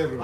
Het-Heru,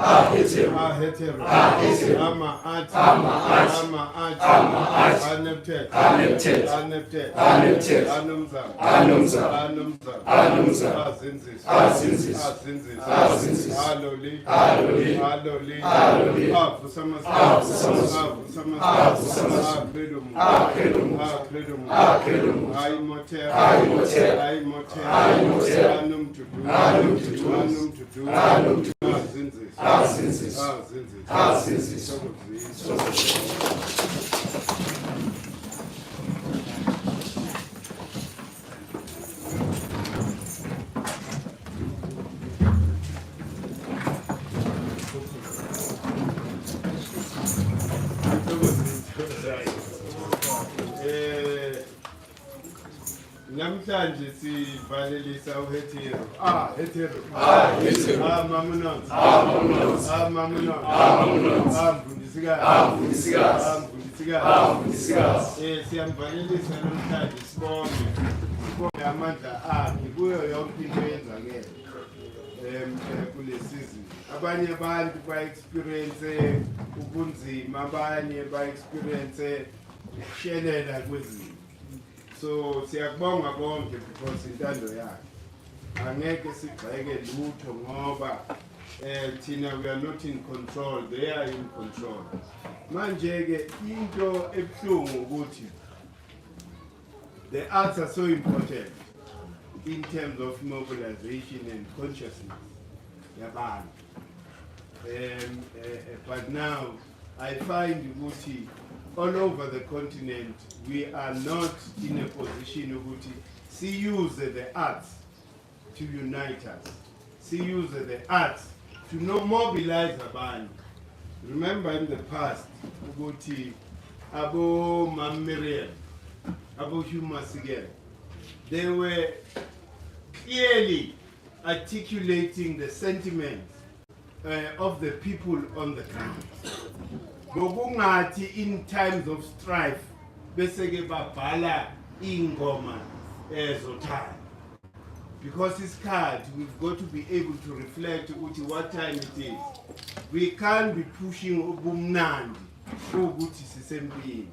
namhlanje sivalelisa uHeteru. Heteru. Mamunons. Siyamvalelisa namhlanje sibonge amandla akhe kuyo yonke into eyenzakele kule season. Abanye abantu ba-experience ubunzima, abanye ba-experience ukushelela kwezinto. So siyakubonga konke because intando yakhe angeke sigxeke lutho ngoba thina we are not in control, they are in control. Manje ke into ebuhlungu ukuthi the arts are so important in terms of mobilization and consciousness yabantu. But now I find ukuthi all over the continent, we are not in a position to use the arts to unite us. Use the arts to mobilize abantu. Remember in the past, Abo Mamiriel, Abo Humasigel, they were clearly articulating the sentiments of the people on the ground. In times of strife, beseke babhala ingoma ezothanda. Because it's hard, we've got to be able to reflect what time it is. We can't be pushing ubumnandi ukuthi sisempini.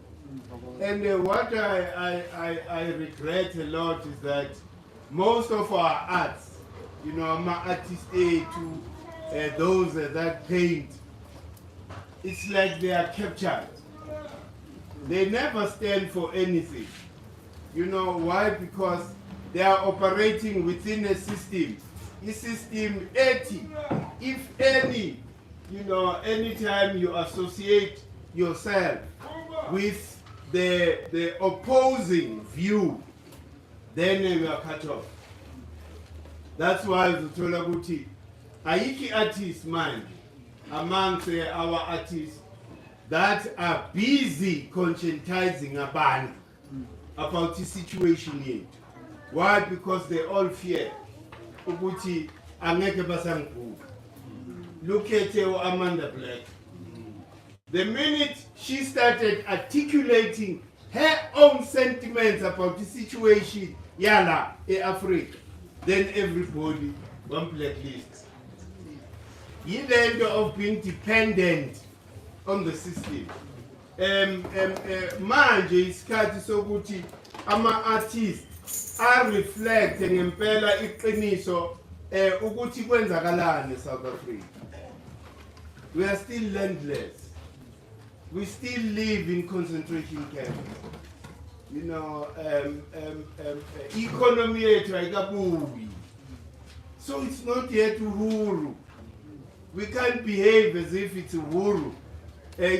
And what I regret a lot is that most of our arts, my artists to those that paint, it's like they are captured. They never stand for anything. You know why? Because they are operating within a system. A system 80. If any, anytime you associate yourself with the opposing view, then you are cut off. That's why the Tolaguti, Aiki artists mind. Amongst our artists that are busy conscientizing about the situation here. Why? Because they all fear. Ukuthi angeke basangibuka. Look at Amanda Black. The minute she started articulating her own sentiments about the situation yala in Africa, then everybody one blacklist. In the end of being dependent on the system. Manje isikhathi sokuthi ama-artists are reflecting ngempela iqiniso ukuthi kwenzakalani eSouth Africa. We are still landless. We still live in concentration camps. Economy yethu ayikabuyi. So it's not yet uhuru. We can't behave as if it's uhuru.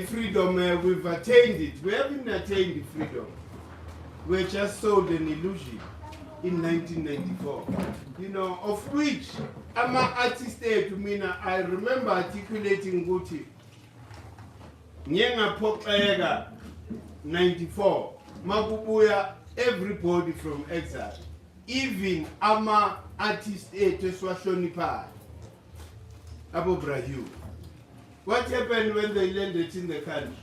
Freedom, we've attained it. We haven't attained freedom. We're just sold an illusion in 1994. Of which I'm an artist to me. I remember articulating Guti. Nyenga Pokega 94. Mabubuya, everybody from exile. Even ama artist to Swashonipa. Abu Brahim. What happened when they landed in the country?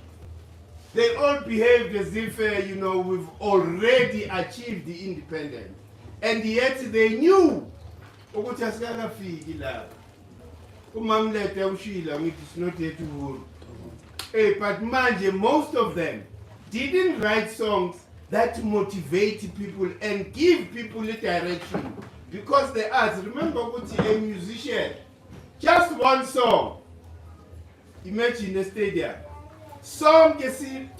They all behaved as if, we've already achieved the independence. And yet they knew. umamlete ushila ngithi it's not Het-Heru. Hey, but manje, most of them didn't write songs that motivate people and give people a direction. Because they asked, remember what a musician, just one song, imagine a stadium. Song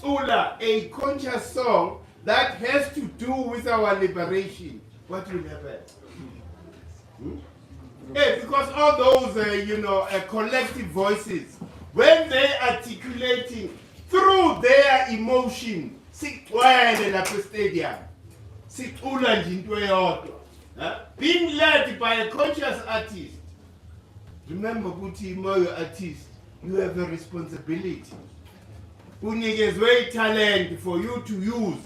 ula, a conscious song that has to do with our liberation. What will happen? Yeah, because all those, collective voices, when they articulating through their emotion, sigcwele lapha stadium, sicula nje into eyodwa, being led by a conscious artist. Remember, ukuthi moyo artist, you have a responsibility. Unikezwe talent for you to use,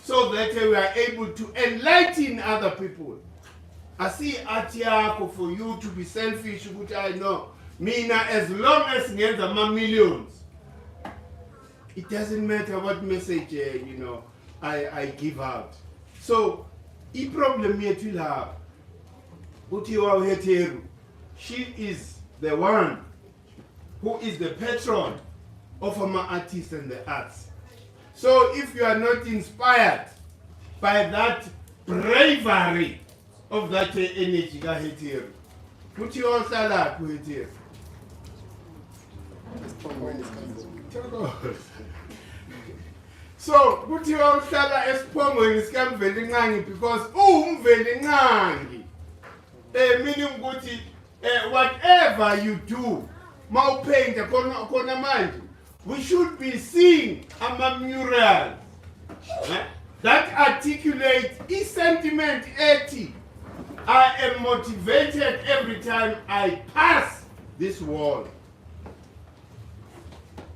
so that we are able to enlighten other people. I see art yakho for you to be selfish, which I know. Mina, as long as ngenza millions, it doesn't matter what message I give out. So, the problem yethu lapha uthi wa Heteru, she is the one who is the patron of our artists and the arts. So, if you are not inspired by that bravery of that energy ka Heteru, uthi ohlala ku Heteru. So, kuthi uhlala esiphongweni sikaMvelinqangi because uMvelinqangi. Meaning ukuthi whatever you do, mawupaint khona manje, we should be seeing ama-murals that articulate a sentiment ethi, I am motivated every time I pass this wall.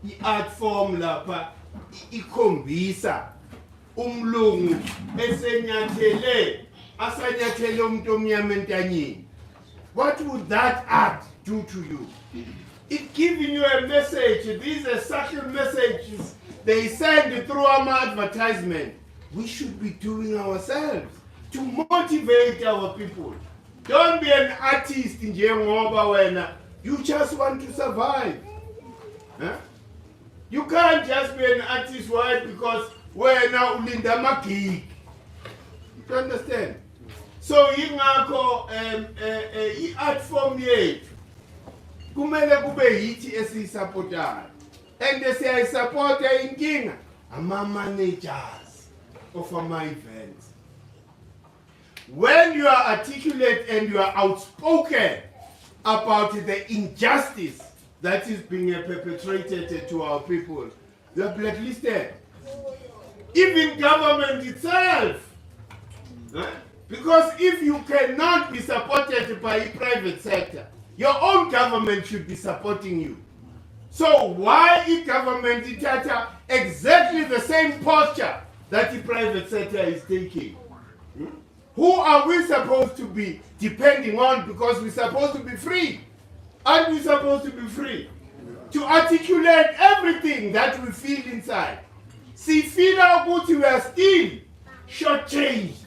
I-art form lapha ikhombisa umlungu asanyathele umuntu omnyama entanyeni. What would that art do to you? It giving you a message. These are subtle messages they send through our advertisement. We should be doing ourselves to motivate our people. Don't be an artist njengoba wena. You just want to survive. Huh? You can't just be an artist, why? Because we're now ulinda magig. You understand? So ingakho i-art form yethu kumele kube yithi esiyisupportayo. And siyayisupporta inkinga ama-managers of our events. When you are articulate and you are outspoken about the injustice that is being perpetrated to our people, you are blacklisted. Even government itself. Because if you cannot be supported by the private sector, your own government should be supporting you. So why is government itata exactly the same posture that the private sector is taking? Who are we supposed to be depending on, because we're supposed to be free? Aren't we supposed to be free? To articulate everything that we feel inside. See, feel how good we are still shortchanged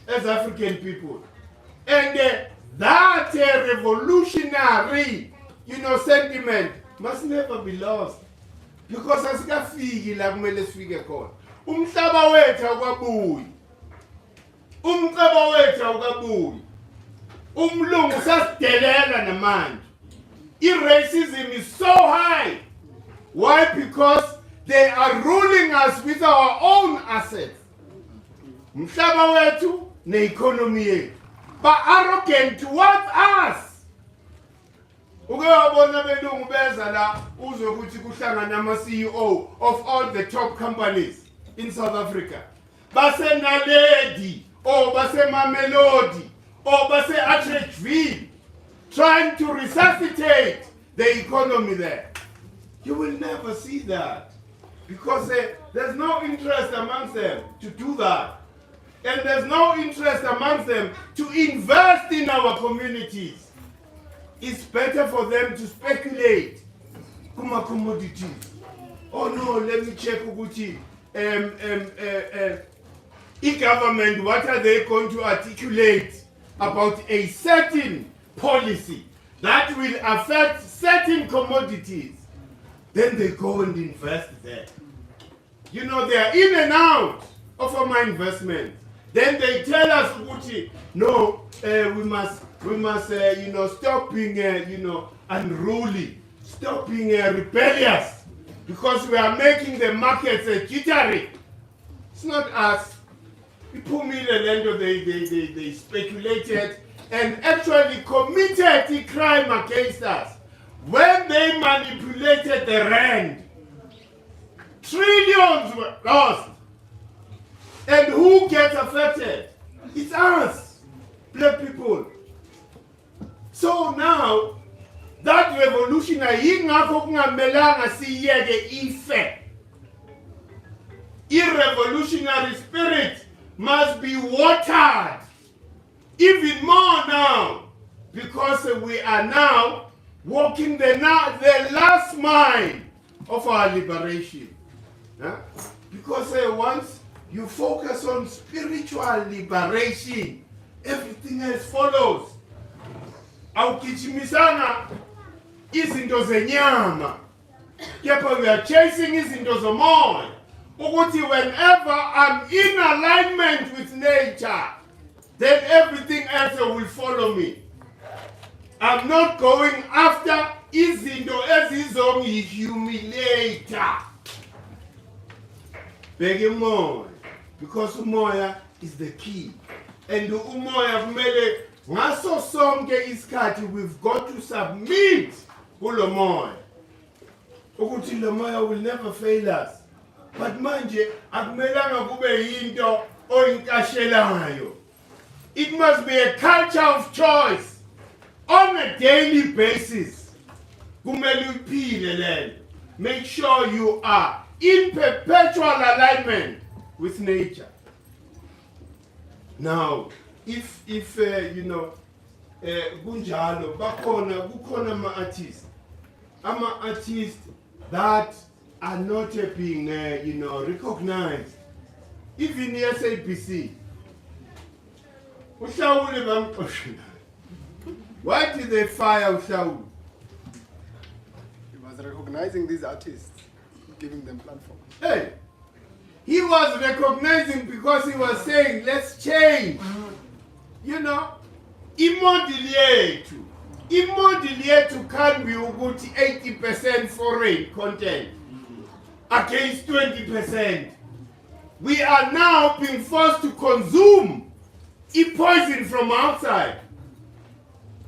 as African people. And that revolutionary, sentiment must never be lost. Because asikafiki la kumele sifike khona. Umhlaba wethu awukabuyi. Umhlaba wethu awukabuyi. Umlungu sasidelela namanje. Racism is so high. Why? Because they are ruling us with our own assets. Mhlaba wethu ne-economy yethu. But arrogant towards us. Ukuyabona belungu beza la uzwe ukuthi kuhlangana ama-CEO of all the top companies in South Africa. Base Naledi, or base Mamelodi, or base Atteridgeville, trying to resuscitate the economy there. You will never see that because there's no interest amongst them to do that. And there's no interest amongst them to invest in our communities. It's better for them to speculate. Kuma commodities. Oh no, let me check Uguti. E-government, what are they going to articulate about a certain policy that will affect certain commodities, then they go and invest there. You know, they are in and out of our investment. Then they tell us, Uguti, no, we must, you know, stop being, you know, unruly, stop being rebellious, because we are making the markets jittery. It's not us. People they speculated and actually committed a crime against us when they manipulated the rand. Trillions were lost. And who gets affected? It's us, black people. So now, that revolution, revolutionary spirit must be watered even more now, because we are now walking the last mile of our liberation. Huh? Because once you focus on spiritual liberation, everything else follows. Awukichimisana izinto zenyama, kepha we are chasing izinto zomoya. Ukuthi whenever I'm in alignment with nature, then everything else will follow me. I'm not going after izinto ezizongihumiliate. Beg umoya, because umoya is the key. And umoya kumele ngaso sonke isikhathi we've got to submit kulo moya. Ukuthi lo moya will never fail us. But manje akumelanga kube yinto oyinkashelayo. It must be a culture of choice on a daily basis. Kumele uphile lento. Make sure you are in perpetual alignment with nature. Now, if you know, kunjalo kukhona ama-artists that are not being you know, recognized, even the SABC. Why did they fire Ushaul? He was recognizing these artists, giving them platform. Hey, he was recognizing because he was saying, let's change. You know, imodeli yethu can be 80% foreign content against 20%. We are now being forced to consume poison from outside.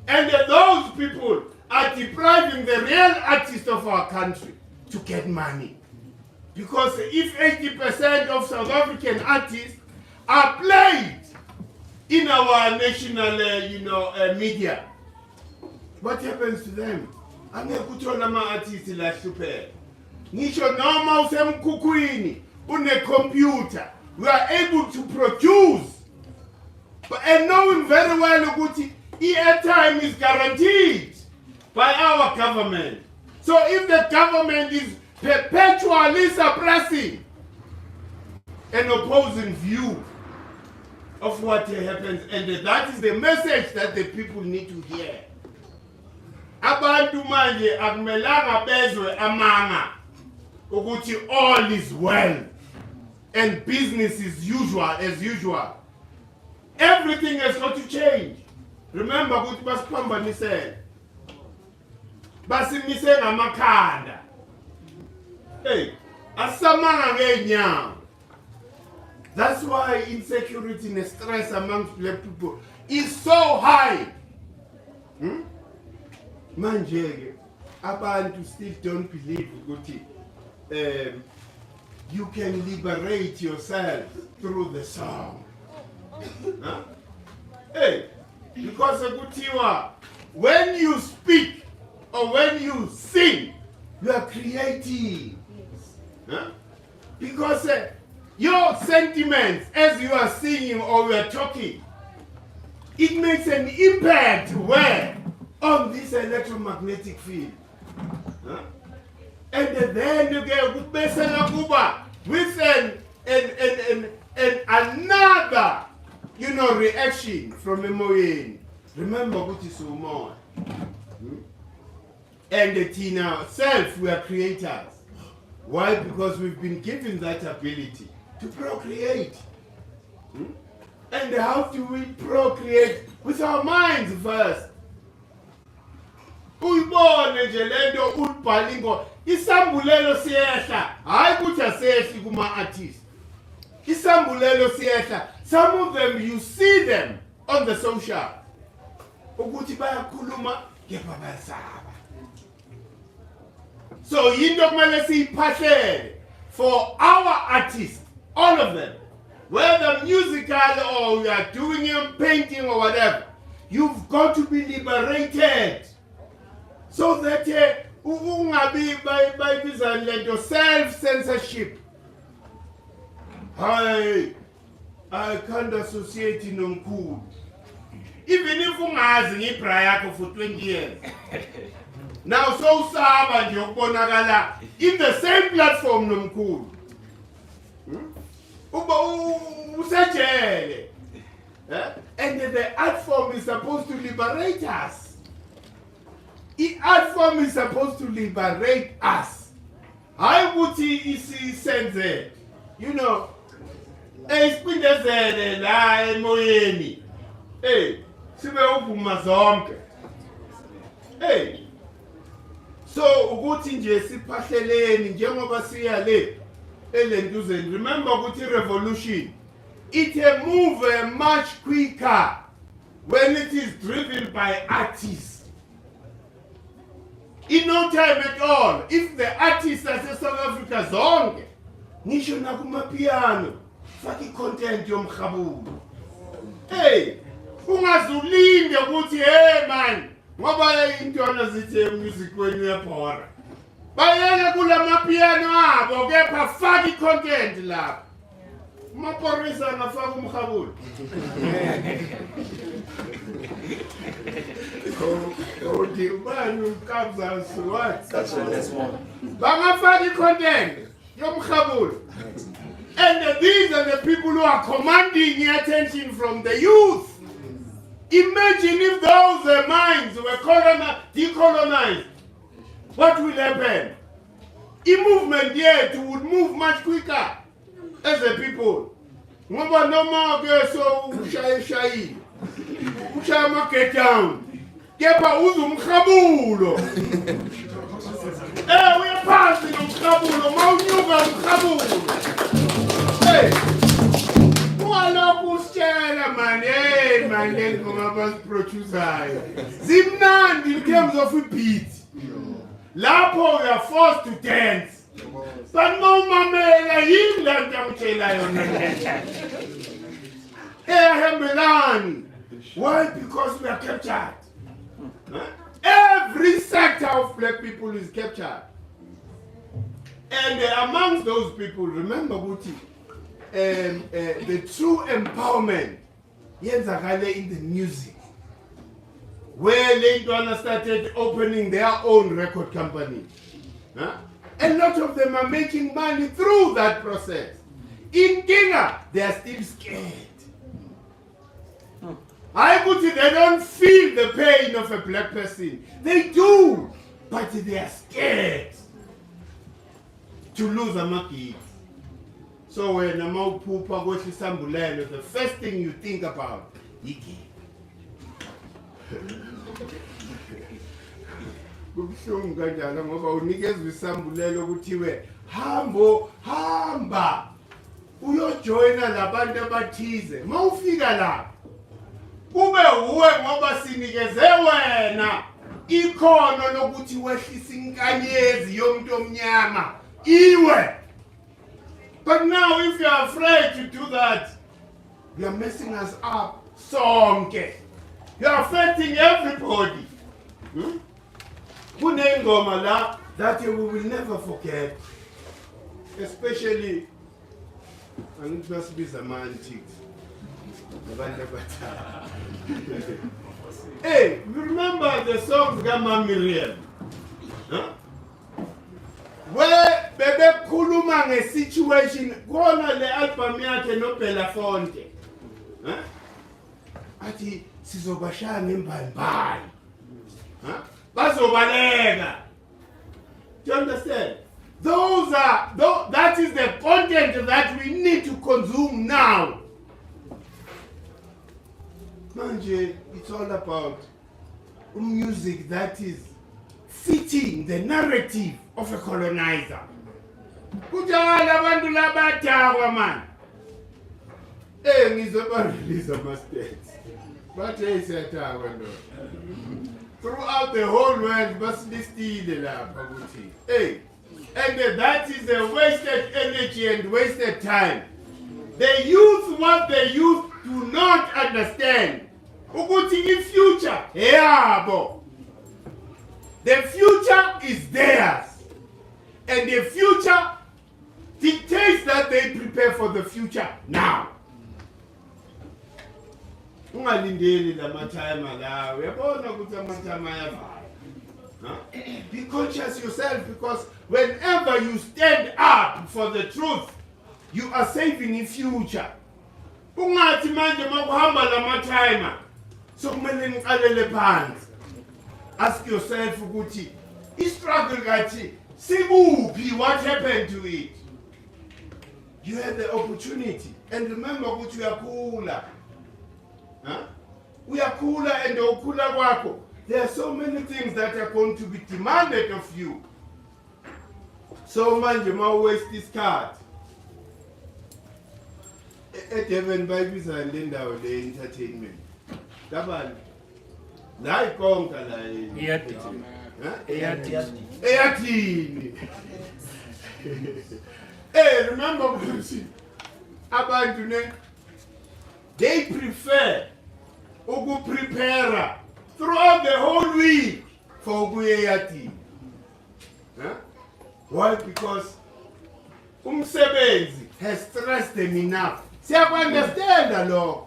And those people are depriving the real artists of our country to get money. Because if 80% of South African artists are played in our national you know, media, what happens to them? Angekuthola ama-artists lahlupheka. Ngisho noma usemkhukhwini une-computer, we are able to produce, and knowing very well ukuthi airtime is guaranteed by our government. So if the government is perpetually suppressing an opposing view of what happens, and that is the message that the people need to hear. Abantu manje akumelanga bezwe amanga ukuthi all is well and business is as usual. Everything has got to change. Remember ukuthi basiphambanisele. Basimise ngamakhanda. Hey, asamanga ngeenyawo. That's why insecurity and stress amongst black people is so high. Manje, abantu still don't believe ukuthi you can liberate yourself through the song. Huh? Hey, because when you speak or when you sing, you are creating. Huh? Because your sentiments as you are singing or you are talking, it makes an impact where? On this electromagnetic field. Huh? And then you get with another, you know, reaction from emotion. Remember what is so more. And in ourselves, we are creators. Why? Because we've been given that ability to procreate. And how do we procreate? With our minds first. Uyibone nje lento ulibhala ingo isambulelo siyehla hayi kuthi asehli kuma artists. Isambulelo siyehla. Some of them you see them on the social. Ukuthi bayakhuluma kepha bayasaba. So yinto kumele siyiphahlele for our artists, all of them, whether musical or we are doing painting or whatever, you've got to be liberated so that ungabi bayibizana lento self-censorship. I can't associate noMkhulu. Even if ungazi ngibra yakho for 20 years. Now so saba nje ukubonakala in the same platform noMkhulu. Usajele. And the art form is supposed to liberate us. The art form is supposed to liberate us. I would sense it. You know, esipindezele la emoyeni. Sibe uvuma zonke. So ukuthi nje siphahleleni njengoba siya le elentuzeni. Remember ukuthi revolution it move much quicker when it is driven by artists. In no time at all, if the artists are South Africa zonke ngisho nakumapiano faki content yoMkhulu. Ungazulinde ukuthi man ngoba intwana zithi music wenu yebhora bayele kulamapiano abo kepha faki content lapha maporisa ngafaka uMkhulu. That's the next one. Bangafaki content yoMkhulu. And these are the people who are commanding the attention from the youth. Imagine if those minds were decolonized. What will happen? The movement yet would move much quicker as a people. Ngoba noma ke so ushaya market down. Kepha uzuMkhulu. Uyaphansi noMkhulu, mawunyuka uMkhulu. Walokhu usitshela man, man lengoma abasiproducer. Zimnandi in terms of a beat. Lapho we are forced to dance. But no mamela yini lento angitshela yona. Hambelani. Why? Because we are captured. Every sector of black people is captured. And amongst those people, remember Guti, the true empowerment yenzakale in the music, where Lentwana started opening their own record company. A lot of them are making money through that process. In Kenya, they are still scared. I put it, they don't feel the pain of a black person. They do, but they are scared to lose a market. So when a maupupa goes to Sambulelo, the first thing you think about, Iki. Kubuhlungu kanjalo ngoba unikezwe isambulelo kuthiwe hamba uyojoina labantu abathize mawufika lapha kube uwe ngoba sinikeze wena ikhono lokuthi wehlisa inkanyezi yomuntu omnyama iwe. But now if you are afraid to do that, you are messing us up sonke. You are affecting everybody. Kunengoma la that we will never forget, especially and it must be semantics. Hey, you remember the songs Gama Miriam? Where Bebe Kuluma a situation, Kona le album yake no Belafonte. Ati sizobashana imbali. bazobaleka. Do you understand? That is the content that we need to consume now. Manje, it's all about music that is fitting the narrative of a colonizer. Kujala bantu labatakwa man. Ngizobarelease ama-states. But seyatakwa no. Throughout the whole world, basilistile lapha ukuthi. And that is a wasted energy and wasted time. The youth, what the youth do not understand. Ukuthi in future, yabo. The future is theirs. And the future dictates that they prepare for the future now. Ungalindeli lamatime la, uyabona ukuthi amatime ayavala. Be conscious yourself, because whenever you stand up for the truth, you are saving in future. Ungathi manje makuhamba lamatime, so kumele niqalele phansi. Ask yourself ukuthi i-struggle kathi sikuphi, what happened to it? You had the opportunity, and remember ukuthi uyakhula. Uyakhula, and ukhula kwakho, there are so many things that are going to be demanded of you. So manje ma waste isikhathi. eDurban bayibiza le ndawo le entertainment. Kabani? La ikonka la Eyathini. Eyathini. Remember ukuthi abantu ne they prefer to prepare throughout the whole week for eyathini. Why? Because umsebenzi has stressed them enough. Siyakunderstand lokho.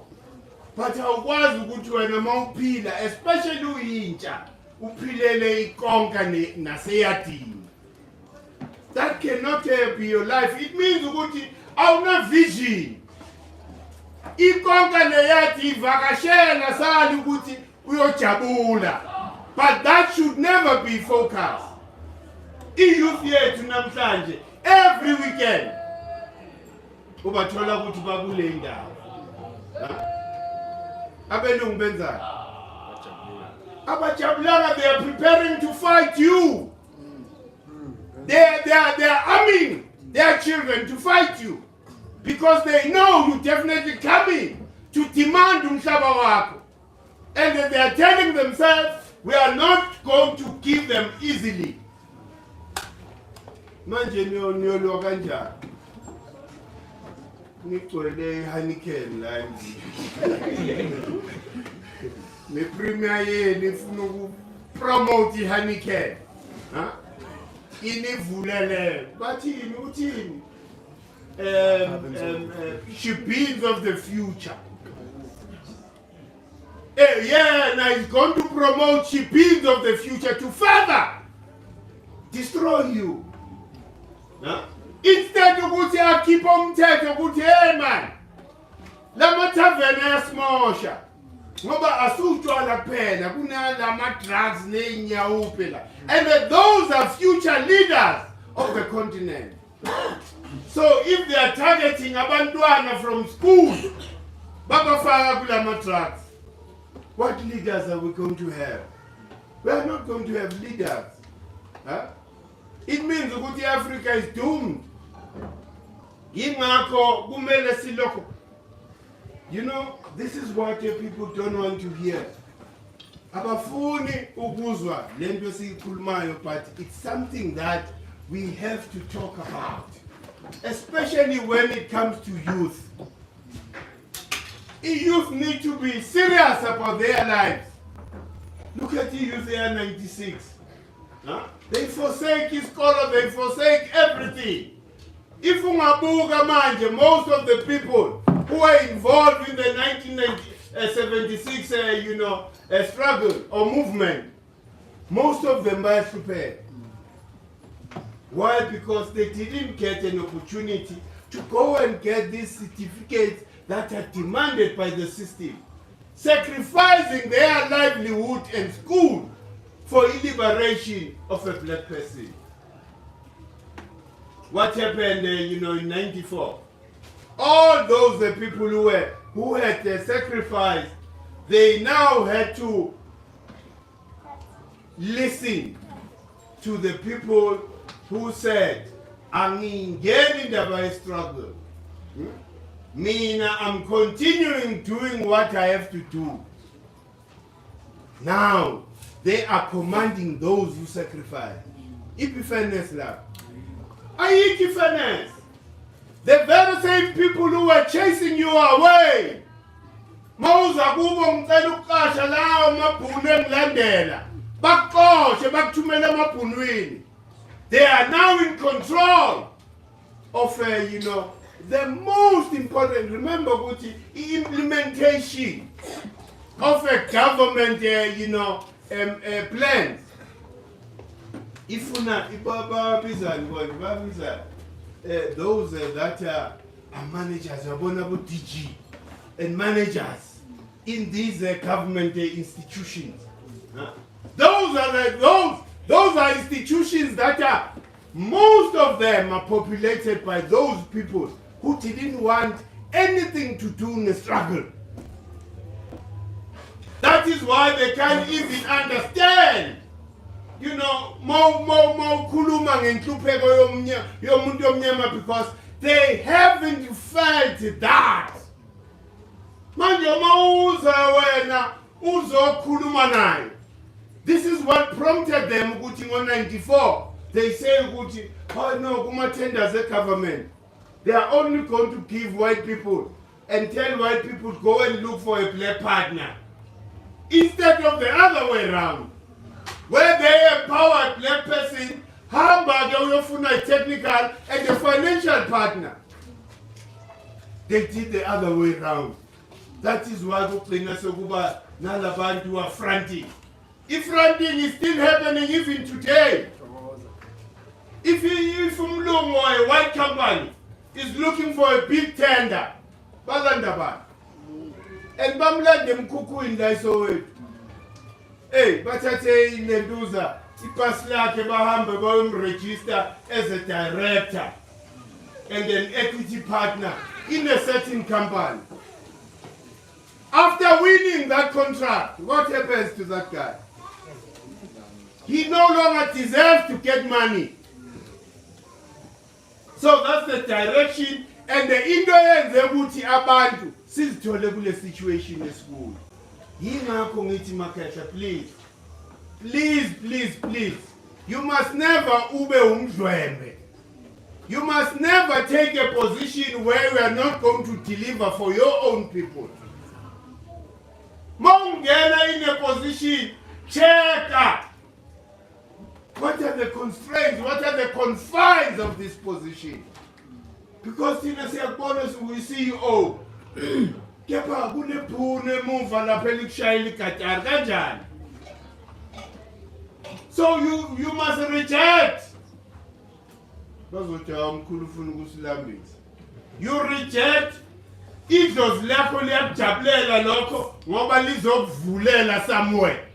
But awukwazi ukuthi wena mawuphila, especially uyintsha, uphilele ikonka naseyathini. That cannot be your life. It means ukuthi awuna vision. Ikonka neyathi ivakashela sali ukuthi uyojabula. But that should never be focused. I-youth yethu namhlanje every weekend ubathola ukuthi bakule indawo. Abelungu benzani? Abajabulanga, they are preparing to fight you. They are arming their children to fight you, because they know you definitely coming to demand umhlaba wakho. And they are telling themselves, we are not going to give them easily. Manje niyolwa kanjani? Ngicwele Heineken la endlini. Ne premier yeni ifuna ukupromote iHeineken. Inivulele. Bathini uthini? Shebeens of the future. Now he's going to promote shebeens of the future to further destroy you. Instead ukuthi akhipha umthetho ukuthi hey man, lama tavern yasimosha ngoba asutshwala kuphela kunalama drugs nenyawo phela, and those are future leaders of the continent. So if they are targeting abantwana from school babafaka kulama drugs, what leaders are we going to have? We are not going to have leaders. It means ukuthi Africa is doomed. Yingakho kumele silokho. You know, this is what people don't want to hear. Abafuni ukuzwa lento esikhulumayo, but it's something that we have to talk about, especially when it comes to youth. Youth need to be serious about their lives. Look at the youth, they are 96. They forsake Isikolo, they forsake everything. If ungabuka manje, most of the people who were involved in the 1976 struggle or movement, most of them were prepared. Why? Because they didn't get an opportunity to go and get these certificates that are demanded by the system, sacrificing their livelihood and school for liberation of a black person. What happened, in '94? All those people who had sacrificed, they now had to listen to the people who said, "Angingeni indaba struggle. Mina, I'm continuing doing what I have to do." Now they are commanding those who sacrifice. Fairness, love. Fairness. The very same people who were chasing you away. Mawuza kubo ngicela ukuqasha lawo mabhunu engilandela. Bakuqoshe bakuthumela emabhunwini. They are now in control of the most important. Remember ukuthi implementation of a government plans. Ifuna those that are managers, DG and managers in these government institutions. Those are institutions that are, most of them are populated by those people who didn't want anything to do in the struggle. That is why they can't even understand. Mkhulu because they haven't felt that. This is what prompted them in '94. They say, oh no, tenders the government. They are only going to give white people and tell white people go and look for a black partner. Instead of the other way around. Where they empowered black person, Hamburg, a technical and a financial partner. They did the other way around. That is why Nalabantu are fronting. If fronting is still happening even today, if Mkhulu or a white company is looking for a big tender, and Bamla dem kuku in Daiso. Hey, but I say in Mendoza, ipasla bahamba register as a director and an equity partner in a certain company. After winning that contract, what happens to that guy? He no longer deserves to get money. So that's the direction, and the Indoyens ebuthi abantu sizithole kule situation esikulu. Yingakho ngithi Makhetha, please, you must never ube umdlwembe. You must never take a position where you are not going to deliver for your own people. Mongena in a position, check out. What are the constraints? What are the confines of this position? Because in a bonus we see you all. So you must reject. That's what you reject. If those somewhere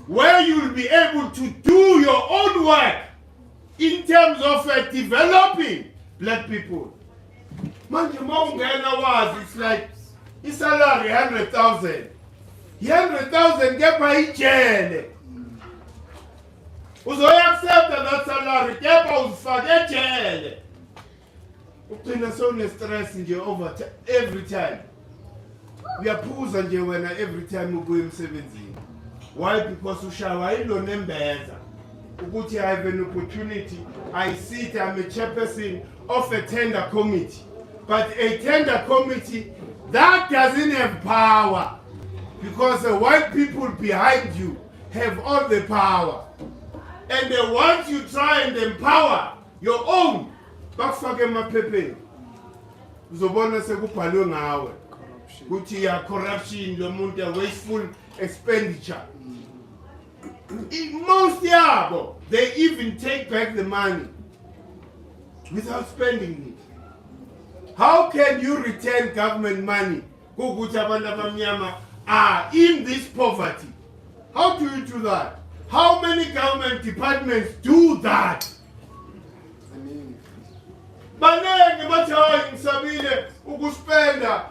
where you'll be able to do your own work in terms of developing black people. It's like his salary 100,000. 100,000 get by jail. Uzo accept that salary, get by jail. Upina so stress over every time. We are pools and every time we go in 17. Why? Because we shall I don't remember. I have an opportunity. I sit, I'm a chairperson of a tender committee. But a tender committee that doesn't have power. Because the white people behind you have all the power. And they want you to try and empower your own. Bakufake maphephe. Uzobona sekubhalwe ngawe. Kuthi ya corruption, lo muntu wasteful expenditure. Most yabo, they even take back the money without spending it. How can you return government money? Kukuthi abantu abamnyama are in this poverty. How do you do that? How many government departments do that? Banenge bathi hayi ngisabile ukuspenda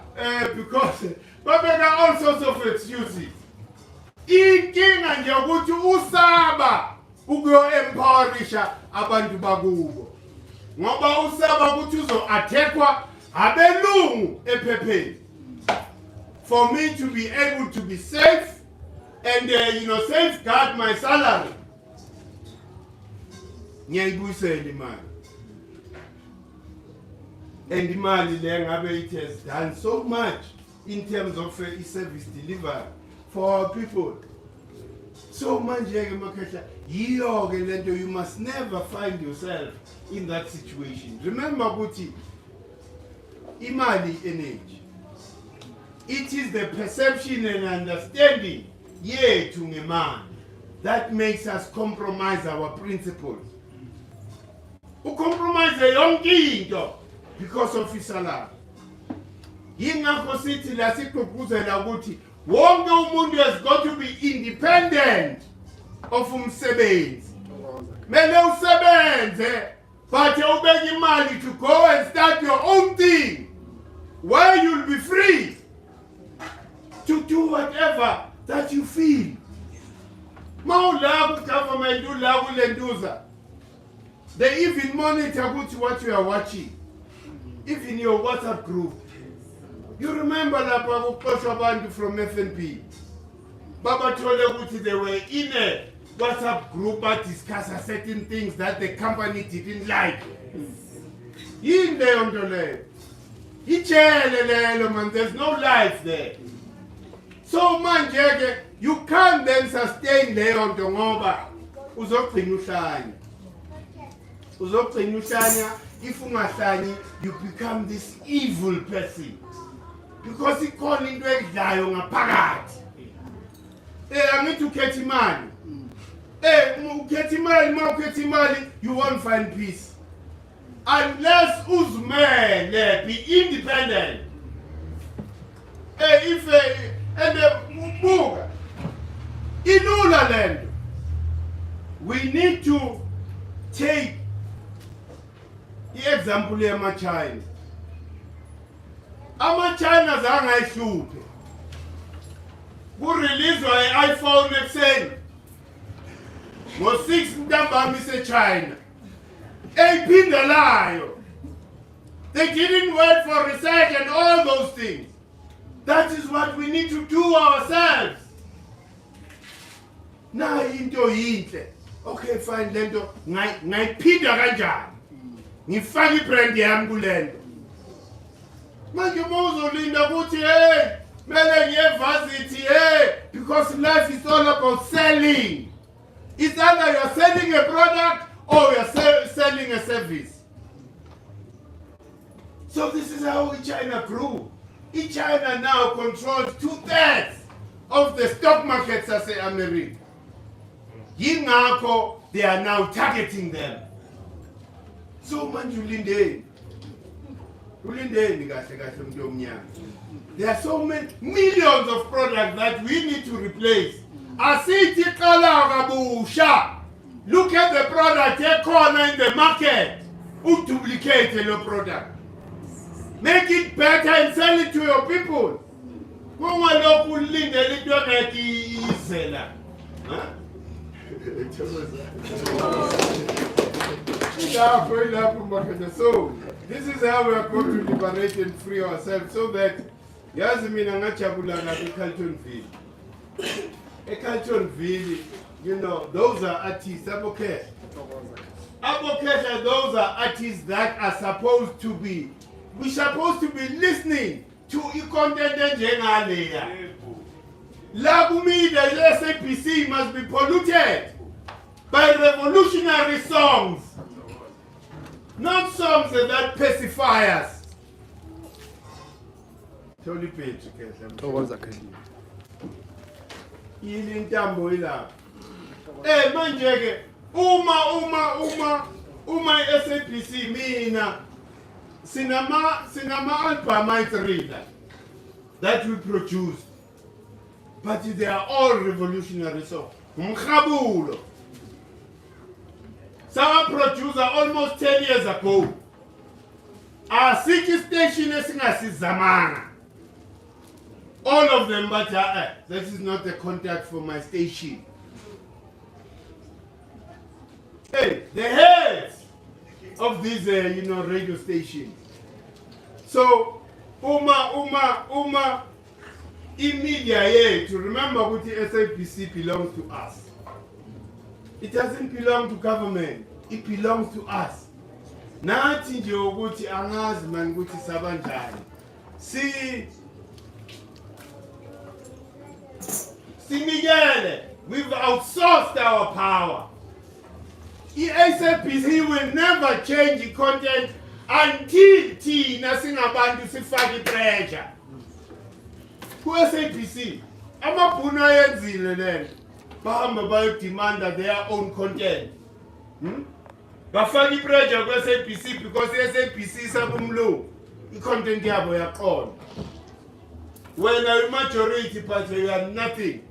because babeka all sorts of excuses. Inkinga nje ukuthi usaba ukuyo-empowerisha abantu bakubo. Ngoba usaba ukuthi uzo-attackwa abelungu ephepheni. For me to be able to be safe and safeguard my salary. Ngiyayibuyisela imali. And imali le ngabe it has done so much in terms of service delivery for our people. So manje ke makhehla yiyo ke lento, you must never find yourself in that situation. Remember ukuthi imali energy. It is the perception and understanding yethu ngemali that makes us compromise our principles. Ucompromise yonke into because of isalary. Yingakho sithi la sigqugquzela ukuthi wonke umuntu has got to be independent of umsebenzi. Mele usebenze but ubeke imali to go and start your own thing where you'll be free to do whatever that you feel. Mawula government ula kulenduza. They even monitor what you are watching. Even your WhatsApp group. You remember lapha kuqoshwa abantu from FNP. Baba told ukuthi they were in a WhatsApp group that discuss certain things that the company didn't like. Yini leyo nto leyo? Itshele lelo man, there's no life there. So manje you can't then sustain leyo nto ngoba uzogcina uhlanya. Uzogcina uhlanya. If ungahlani, you become this evil person. Because ikhona into ekudlayo ngaphakathi. Angithi ukhetha imali. Ukhetha imali, ma ukhetha imali, you won't find peace. Unless uzimele, be independent. Buka. Ilula lento. We need to take the example yama-China. Ama-China zangayihluphe. Kureleaswa i-iPhone ekuseni. Ngo-6 ntambama ise-China. Eyiphindelayo. They didn't wait for research and all those things. That is what we need to do ourselves. Na into yinhle. Okay, fine, lento ngayiphinda kanjani? Ngifaka ibrand yami kulento. Manje uzolinda ukuthi mele ngiyevarsity because life is all about selling. It's either you're selling a product or you're selling a service. So this is how China grew. China now controls 2/3 of the stock markets as America. Yingakho they are now targeting them. So manje ulindeni kahle kahle umuntu omnyama. There are so many millions of products that we need to replace. Asithi qala kabusha. Look at the product ekhona in the market. Uduplicate the product. Make it better and sell it to your people. Kungalokhu ulindele into engekizela. So this is how we are going to liberate and free ourselves, so that yazi mina ngajabula ngabe eCarltonville. eCarltonville, those are artists. Abokesh are those are artists that are supposed to be. We're supposed to be listening to content njengaleya. La media, the SAPC must be polluted by revolutionary songs, not songs that pacify us. Totally page, yini intambo ilapha. Manje ke uma SAPC mina sinama album reader that we produce, but they are all revolutionary songs. Mkhulu. Our producer almost 10 years ago. Our city station is Zamana. All of them, but this is not the contact for my station. Hey, the heads of these, radio stations. So, in media, to remember what the SAPC belongs to us. It doesn't belong to government. It belongs to us. Nathi nje ukuthi angazi man ukuthi sabanjani. Sinikele, we've outsourced our power. I-SAPC will never change the content until thina singabantu sifake pressure. Ku-SAPC, amabhunu ayenzile lento. Bahamba bayodemanda their own content. Bafake pressure ku-SAPC because i-SAPC sabumlu. I-content yabo yaqonda. When a majority but you have nothing.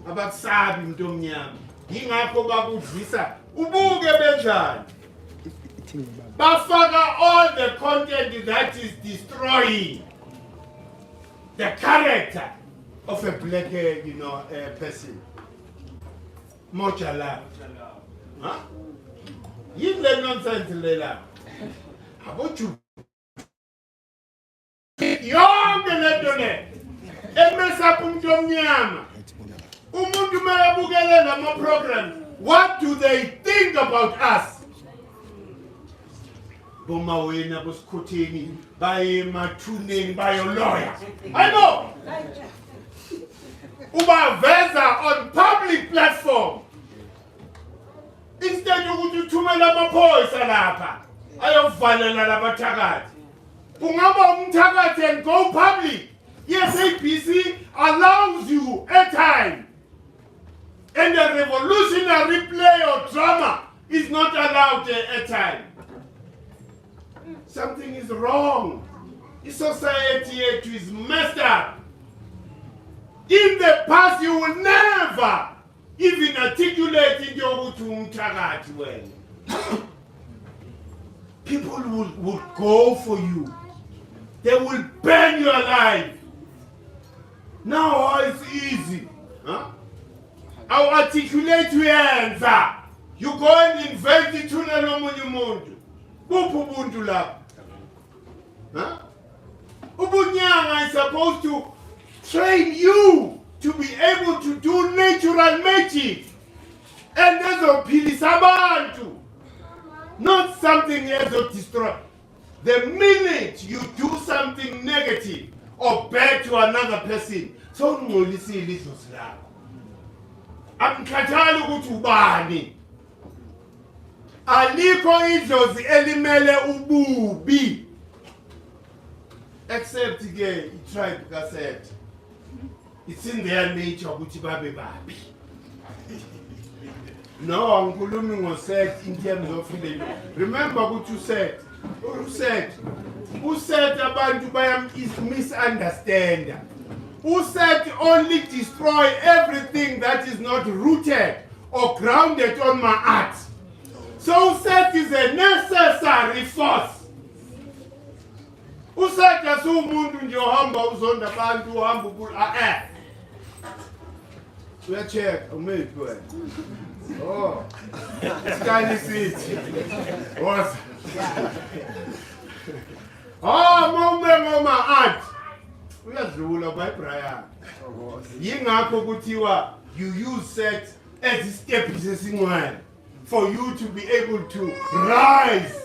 Abakusabi umuntu omnyama. Yingakho bakudlisa ubuke benjani. Bafaka all the content that is destroying the character of a black person. Mochala. Huh? You learn nonsense, Lela. How about you? Young Ledone. What do they think about us? Bomawena was quoting by my true name by your lawyer. I know. Uba Veza on public platform. Instead of to tumela mapoisa lapa. I have valena la batagat. Ungaba umtagat and go public. Yes, APC allows you a time. And the revolutionary play or drama is not allowed a time. Something is wrong. The society is messed up. In the past, you will never even articulate in your Mutagati well. People will go for you. They will burn your life. Now it's easy. Huh? I'll articulate your answer. You go and invent the tunnel on Ubuntu lab. Huh? Ubunyanga is supposed to train you to be able to do natural magic. And that's a pilisabantu. Not something else to destroy. The minute you do something negative or bad to another person, so no listen little slap. Amkhathala ukuthi ubani. Alikho idlozi elimele ububi. Except ke tribe kaSeth. It's in their nature ukuthi babe babi. No, ngikhulumi ngoSeth in terms of feeling. Remember what you said. Who said abantu bayam is misunderstand. Who said only destroy everything that is not rooted or grounded on my art. So who said is a necessary force. Who said that umuntu nje ohamba uzonda abantu uhamba ukula uyacheck umephi wena. Oh. Sky City. What? Oh, mama art. Uyadlula by Brian. Yingakho kuthiwa you use sex as a step sesingwane for you to be able to rise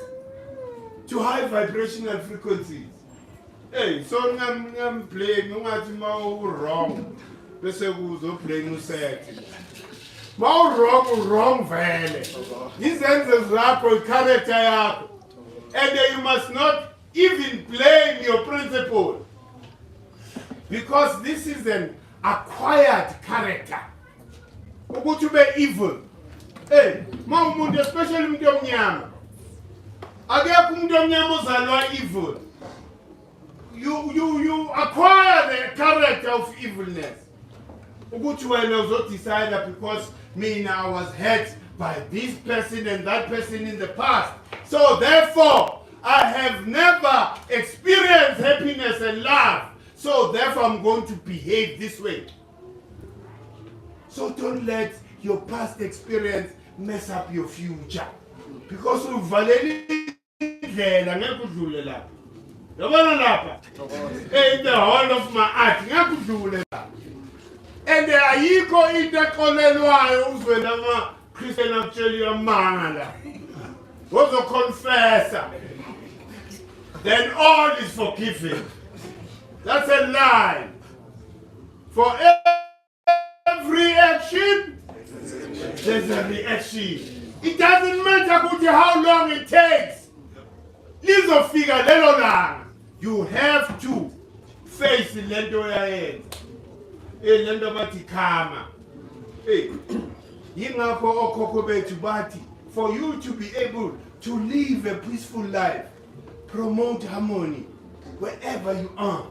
to high vibrational frequencies. Hey, so I'm playing ungathi wrong. Bese kuzo playing sex. Wrong vele. Izenzo zakho character yakho. And you must not even blame your principle. Because this is an acquired character. Ukuthi ube evil. Hey, umuntu especially umuntu omnyama. Akekho umuntu omnyama ozalwa evil. You acquire the character of evilness. ukuthi wena uzodecide because I was hurt by this person and that person in the past. So therefore, I have never experienced happiness and love. So therefore, I'm going to behave this way. So don't let your past experience mess up your future. Because uvaleli indlela ngeke udlule lapha. Yabona lapha? In the whole of my heart ngeke udlule lapha. And ayikho into exolelwayo uzwe nama Christian actually amanga. Wozo confessor. Then all is forgiven. That's a lie. For every action, there's a reaction. It doesn't matter how long it takes. Lizofika lelo langa. You have to face lento yayenza. Lento bathi karma. Yingakho okhokho bethu bathi, for you to be able to live a peaceful life, promote harmony wherever you are.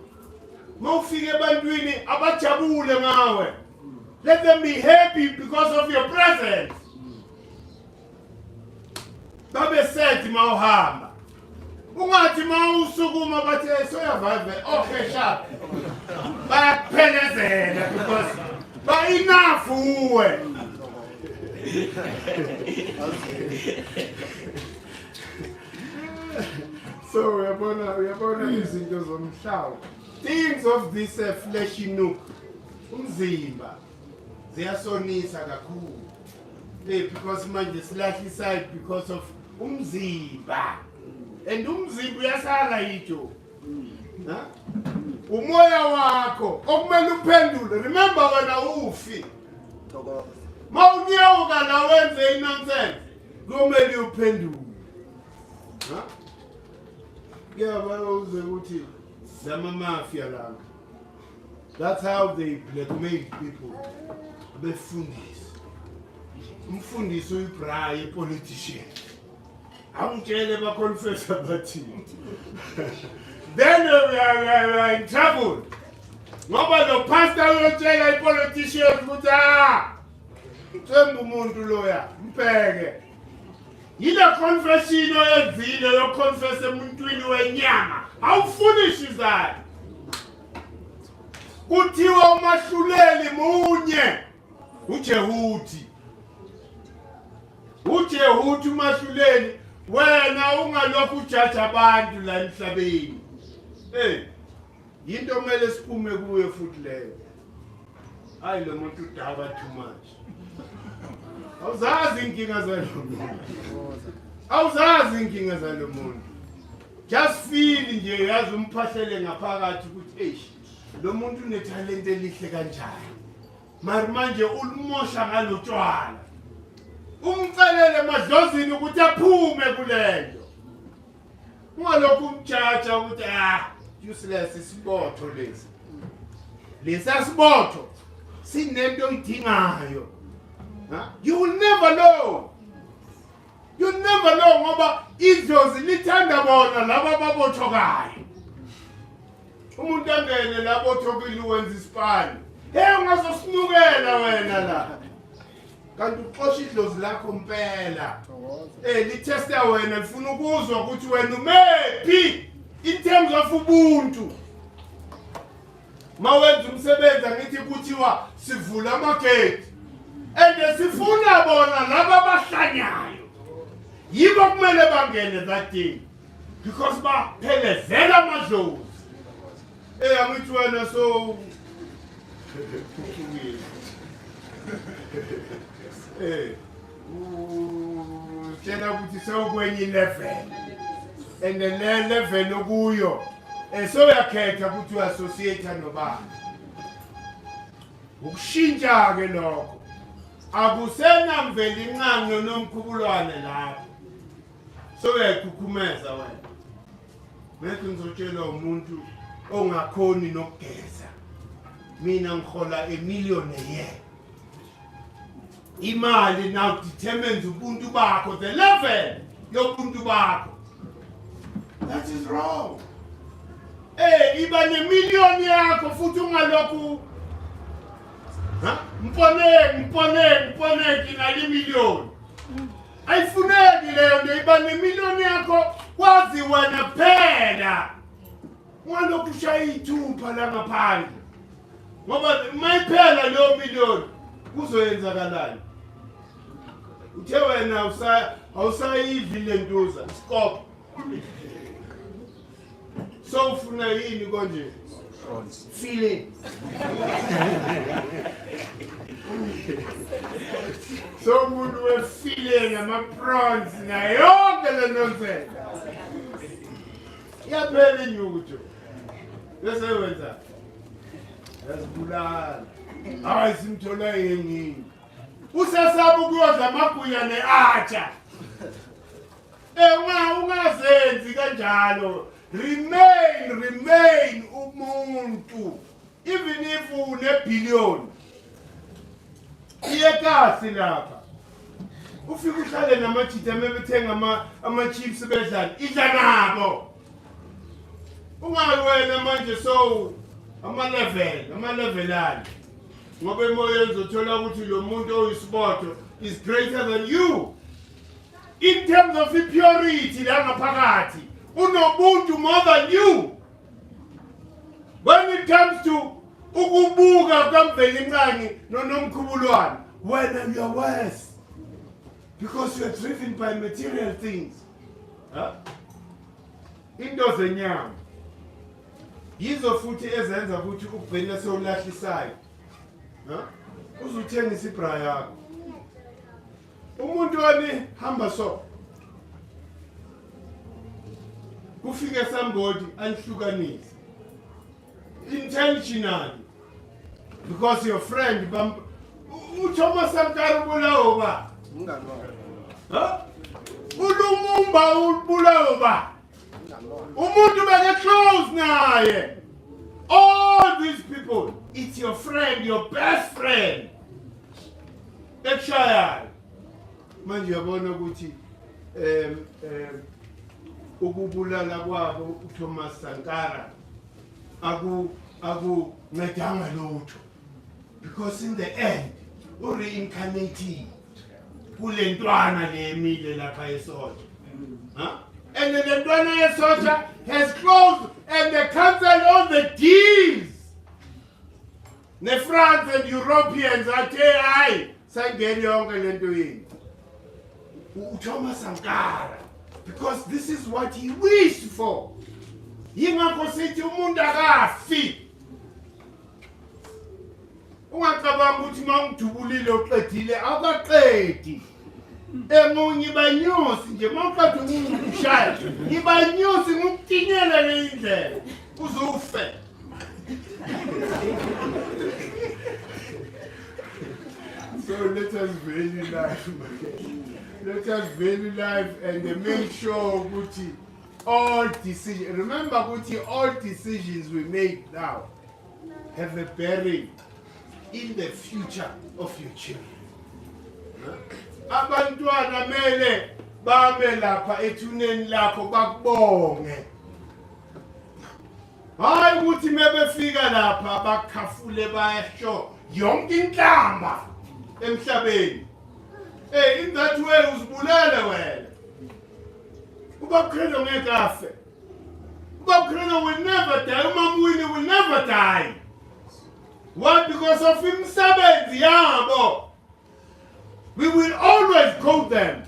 Mawufike ebantwini abajabule ngawe. Let them be happy because of your presence. Babe sethi mawuhamba. Ungathi mawusukuma bathi soyavave okay sharp. Bayakuphelezela because ba enough uwe. So we are born izinto zomhlaba. Things of this fleshy nook, umzimba, ziyasonisa kakhulu. Because manje silahla side because of umzimba. And umzimba uyasala yitho. Umoya wakho okumele uphendule. Remember wena ufi. Mawunyawuka la wenze inonsense, kumele uphendule. Uze uthi lama mafia lana. That's how they blackmail people. Befundisi. Umfundisi uyibrayi politician. Angitshele ba confessor bathi. Then we are in trouble. Ngoba lo pastor uyotshela ipolitician ukuthi Themba umuntu loya, mpeke. Yile confession oyenzile yo confess emuntwini wenyama. Awufunishi izali. Kuthiwa umahluleli munye uJehuthi. uJehuthi umahluleli wena ungalokhu ujaja abantu la emhlabeni. Yinto kumele siphume kuwe futhi leyo. Hayi lo muntu udaba too much. Awuzazi inkinga zalo muntu. Just feel nje yazi umphahlele ngaphakathi ukuthi lo muntu unetalent elihle kanjani. Manje ulimosha ngalotshwala. Umcelele emadlozini ukuthi aphume kulento. Ungalokhu umjaja ukuthi useless isibotho lesi. Lesa sibotho sinento oyidingayo. You will never know. You'll never know ngoba idlozi lithanda bona laba babothokayo. Umuntu angene labothokile wenza isipani. Ungazosinukela wena la. Kanti uxosha idlozi lakho impela. Litesta wena lifuna ukuzwa ukuthi wena umephi in terms of ubuntu. Mawenza umsebenzi angithi kuthiwa sivula amagate. And sifuna bona laba bahlanyayo. Yibo kumele bangene that day. Because baphelezela amadlozi. Angithi wena so tshela ukuthi sewukwenye level. And the level okuyo so uyakhetha ukuthi uassociate nobani. Ukushintsha ke lokho. Akusena mveli inqanqo nomkhubulwane lapho. So uyakhukhumeza wena. Manje ngizotshela umuntu ongakhoni nokugeza. Mina ngihola $1 million a year. Imali now determines ubuntu bakho, the level yobuntu bakho. That is wrong. Iba $1 million yakho futhi ungalokhu Mponeki ngali million. Ayifuneki leyo nto iba nemiliyoni yakho kwazi wena phela. Ungalokhu ushaya ithupha la ngaphandle. Ngoba mayiphela leyo million kuzoyenzakalani? Uthe wena awusayivi le ntuza stop. So ufuna yini konje? Feeling. So umuntu we-feeling ama-prawns nayo yonke le nonsense. Iyaphela inyutho. Bese wenza. Yazibulala. Hayi simthola yengini. Usesaba ukuyodla amagunya ne-atsha. Ungazenzi kanjalo. Remain umuntu. Even if une-billion. Iyekasi lapha. Ufika uhlale namajita mebethenga ama-chips bedlala. Idla nabo. Ungawena manje so ama-levelani. Ngoba emoyeni uzothola ukuthi lo muntu oyisibotho is greater than you. In terms of purity la ngaphakathi, unobuntu more than you. When it comes to ukubuka kwamvelincane noNomkhulu, when you are worse, because you are driven by material things. Into zenyama yizo futhi ezenza ukuthi ukugcina sewulahlisayo. Uzuthengisa ibra yakho. Umuntu wani hamba so. Kufike somebody anihlukanise. Intentionally. Because your friend uthoma Sankara ubulawo ba. Ulumumba ubulawo ba. Umuntu beke close naye. All these people, it's your friend, your best friend. Ekshaya. Manje yabona ukuthi ukubulala kwabo uThomas Sankara ncedanga lutho. Because in the end, reincarnated kule ntwana le emile lapha eSotsha. And then the ntwana eSotsha has closed and they cancelled all the deals. The France and Europeans athe hayi sangeni yonke lento yini. uThomas Sankara, because this is what he wished for. Yingakho sithi umuntu akafi. Ungacabanga ukuthi mawudubulile uqedile akaqedi. Emunye banyosi nje mawuqeda ukushaya. Ibanyosi ngukutinyela le indlela. Uzufe. So let us value life. Let us value life and make sure Gucci all decisions. Remember Gucci, all decisions we make now have a bearing in the future of your children. Abantwana mele babe lapha ethuneni lakho bakubonge. Hayi ukuthi mebefika lapha bakhafule bayasho yonke inhlamba emhlabeni. Hey, in that way uzibulele wena. Ubabkhona ngeke afe. Ubabkhona will never die. Umamwini will never die. Why? Because of imisebenzi yabo. We will always quote them.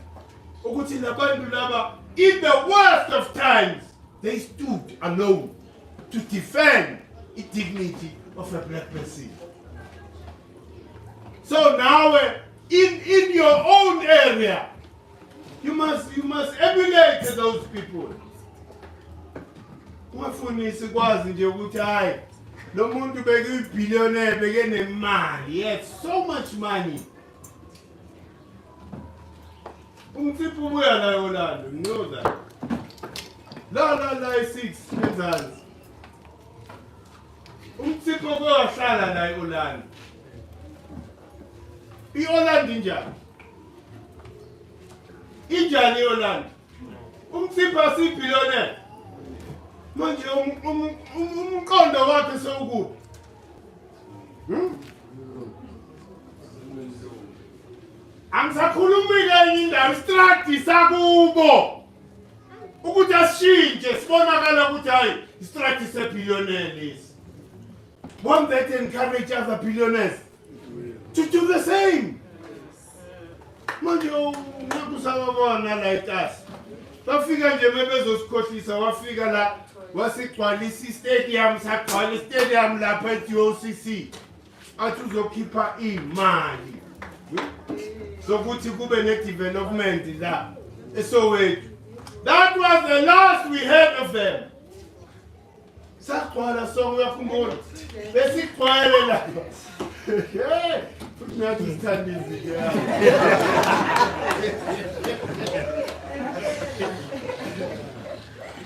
Ukuthi labantu laba, in the worst of times, they stood alone to defend the dignity of a black person. So now, in your own area, you must emulate those people. Ungafunisi kwazi nje ukuthi hayi lo muntu beke billionaire beke nemali. Yes, so much money. Umtsipu ubuya la eOrlando, you know that. La 6 Penzance. Umtsipu uyahlala la eOrlando. IOrlando injani? Injani iOrlando? Umtsipu asibillionaire. Manje umqondo wakhe sewukuphi? Angisakhulumile enye indawo istrati sakubo. Ukuthi ashintshe sibonakala ukuthi hayi istrati sebillionaire lesi. Won't that encourage other billionaires to do the same? Manje unakusabona like us. Bafika nje bebezosikhohlisa wafika la wasigcwalisa istadium sagcwala istadium lapha eDOCC. Athi uzokhipha imali. Sokuthi kube ne development la eSoweto. That was the last we heard of them. Sagcwala sonke uyakhumbula. Besigcwele la. Hey, futhi sithandizi ke.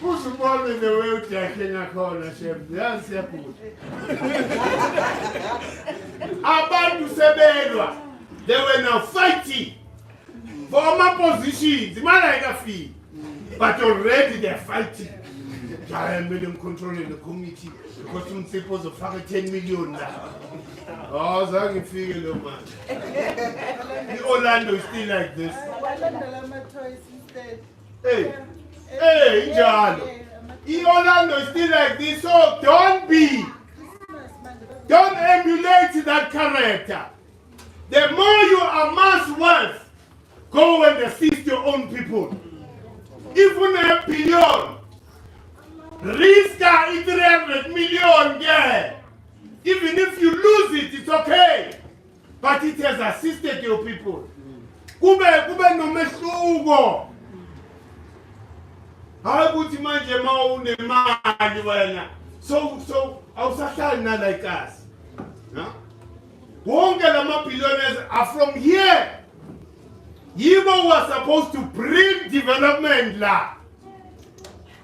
Usubone the way uthakhe ngakhona shem. Yazi siyaphula. Abantu sebelwa. They were now fighting for my positions. But already they're fighting. I made them controlling the committee because I'm supposed to fuck 10 million now. Oh, so I can figure it out, man. The Orlando is still like this. Hey, John. The Orlando is still like this, so don't emulate that character. The more you amass wealth, go and assist your own people. Even a billion, risk 300 million, yeah. Even if you lose it, it's okay. But it has assisted your people. Kube no mehluko. Hakuthi manje mawunemali wena. So awusahlali na like us. Huh? Wonke lama billionaires are from here. Yibo was supposed to bring development la.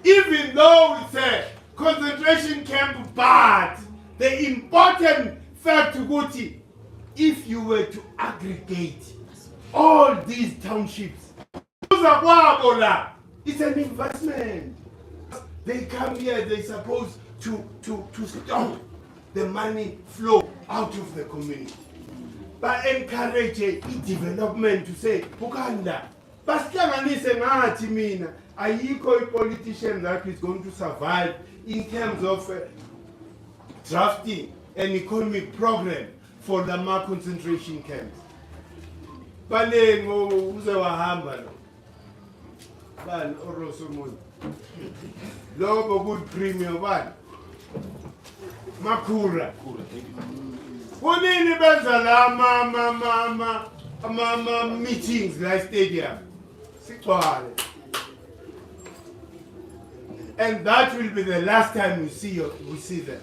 Even though it's a concentration camp, but the important fact Guti, if you were to aggregate all these townships, it's an investment. They come here, they're supposed to stop the money flow out of the community. But encourage development to say, Bukanda, Baskananise ngathi mina, ayikho a politician that is going to survive in terms of drafting an economic program for the concentration camps. Bale uze wahamba lo. Bani orosomuntu. Lobo good premium bani. Mkhulu. Kunini benza la ama meetings la stadium. Sigcwale. And that will be the last time we see them.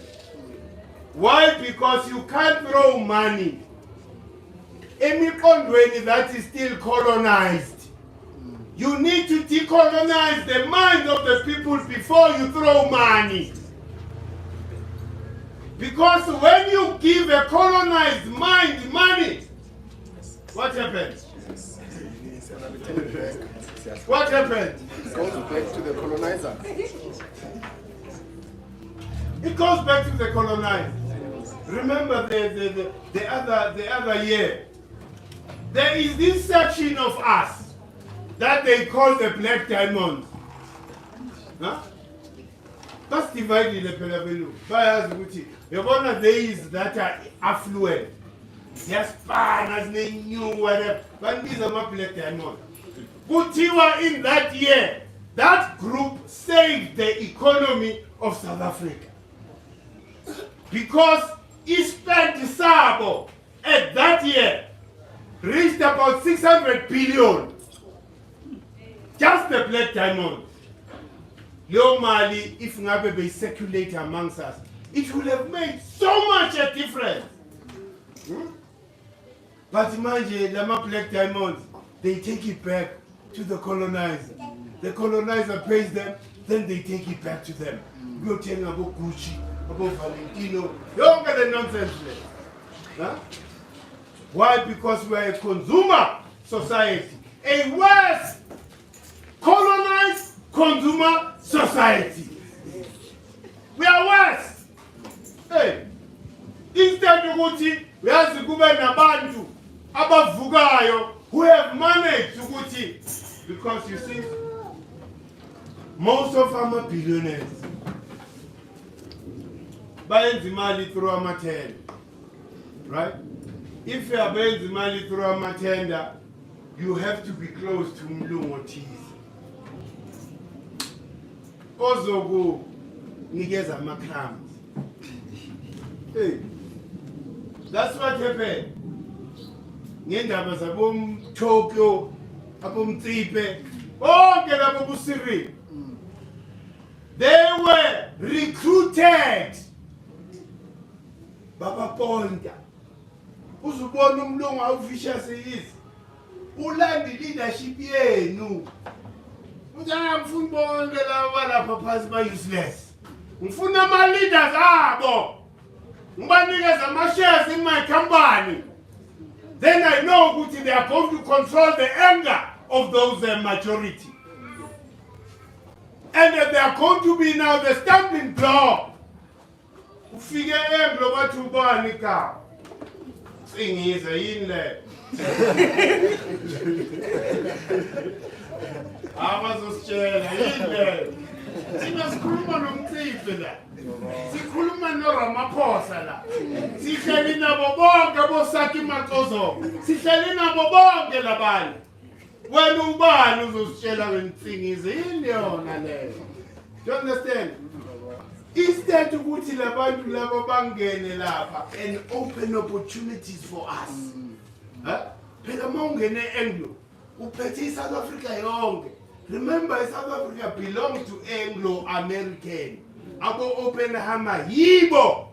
Why? Because you can't throw money emikondweni that is still colonized. You need to decolonize the mind of the people before you throw money. Because when you give a colonized mind money, what happens? What happens? It goes back to the colonizer. It goes back to the colonizer. Remember the other year, there is this section of us that they call the Black Diamond. Huh? That's divided the Pelabelu. There is that are affluent. Yes, fine as they knew whatever. But these are not Black Diamond. Kutiwa in that year, that group saved the economy of South Africa. Because Eastern Sabo at that year reached about 600 billion. Just the Black Diamond. Leo Mali, if Ngabe be circulate amongst us, it would have made so much a difference. But imagine the Black Diamonds, they take it back to the colonizer. The colonizer pays them, then they take it back to them. We are telling about Gucci, about Valentino, don't get the nonsense there. Huh? Why? Because we are a consumer society. A worse colonized consumer society. We are worse. Hey, instead of Gucci, we have to go back to Bantu, abavugayo, who have managed to put it, because you see, most of them are billionaires. Buying the money through a tender, right? If you are buying the money through a tender, you have to be close to Mkhulu cheese. Also go, niggas are crumbs. Hey, that's what happened. Ngendaba zabom Tokyo, abom Tsipe, bonke labo busiri. They were recruited. Baba Ponta. Uzubona umlungu awufisha seyisi. Ulandi leadership yenu. Ngifuna bonke laba lapha phansi ba useless. Ngifuna ama leaders abo. Ngibanikeza ama shares in my company. Then I know that they are going to control the anger of those majority. And that they are going to be now the stumbling block. Ufike englo bathi ubani ka. Nsingiza yini le. Abazositshela yini le. Sina sikhuluma nomcife la. Sikhuluma noRamaphosa la. Sihleli nabo bonke bosakhi Maqozo. Sihleli nabo bonke labanye. Wena ubani uzositshela ngeNsingiza yini yona le. Do you understand? Instead ukuthi labantu labo bangene lapha and open opportunities for us. Phela mawungene Anglo uphethe South Africa yonke. Remember, South Africa belongs to Anglo-American. Abo Oppenheimer yibo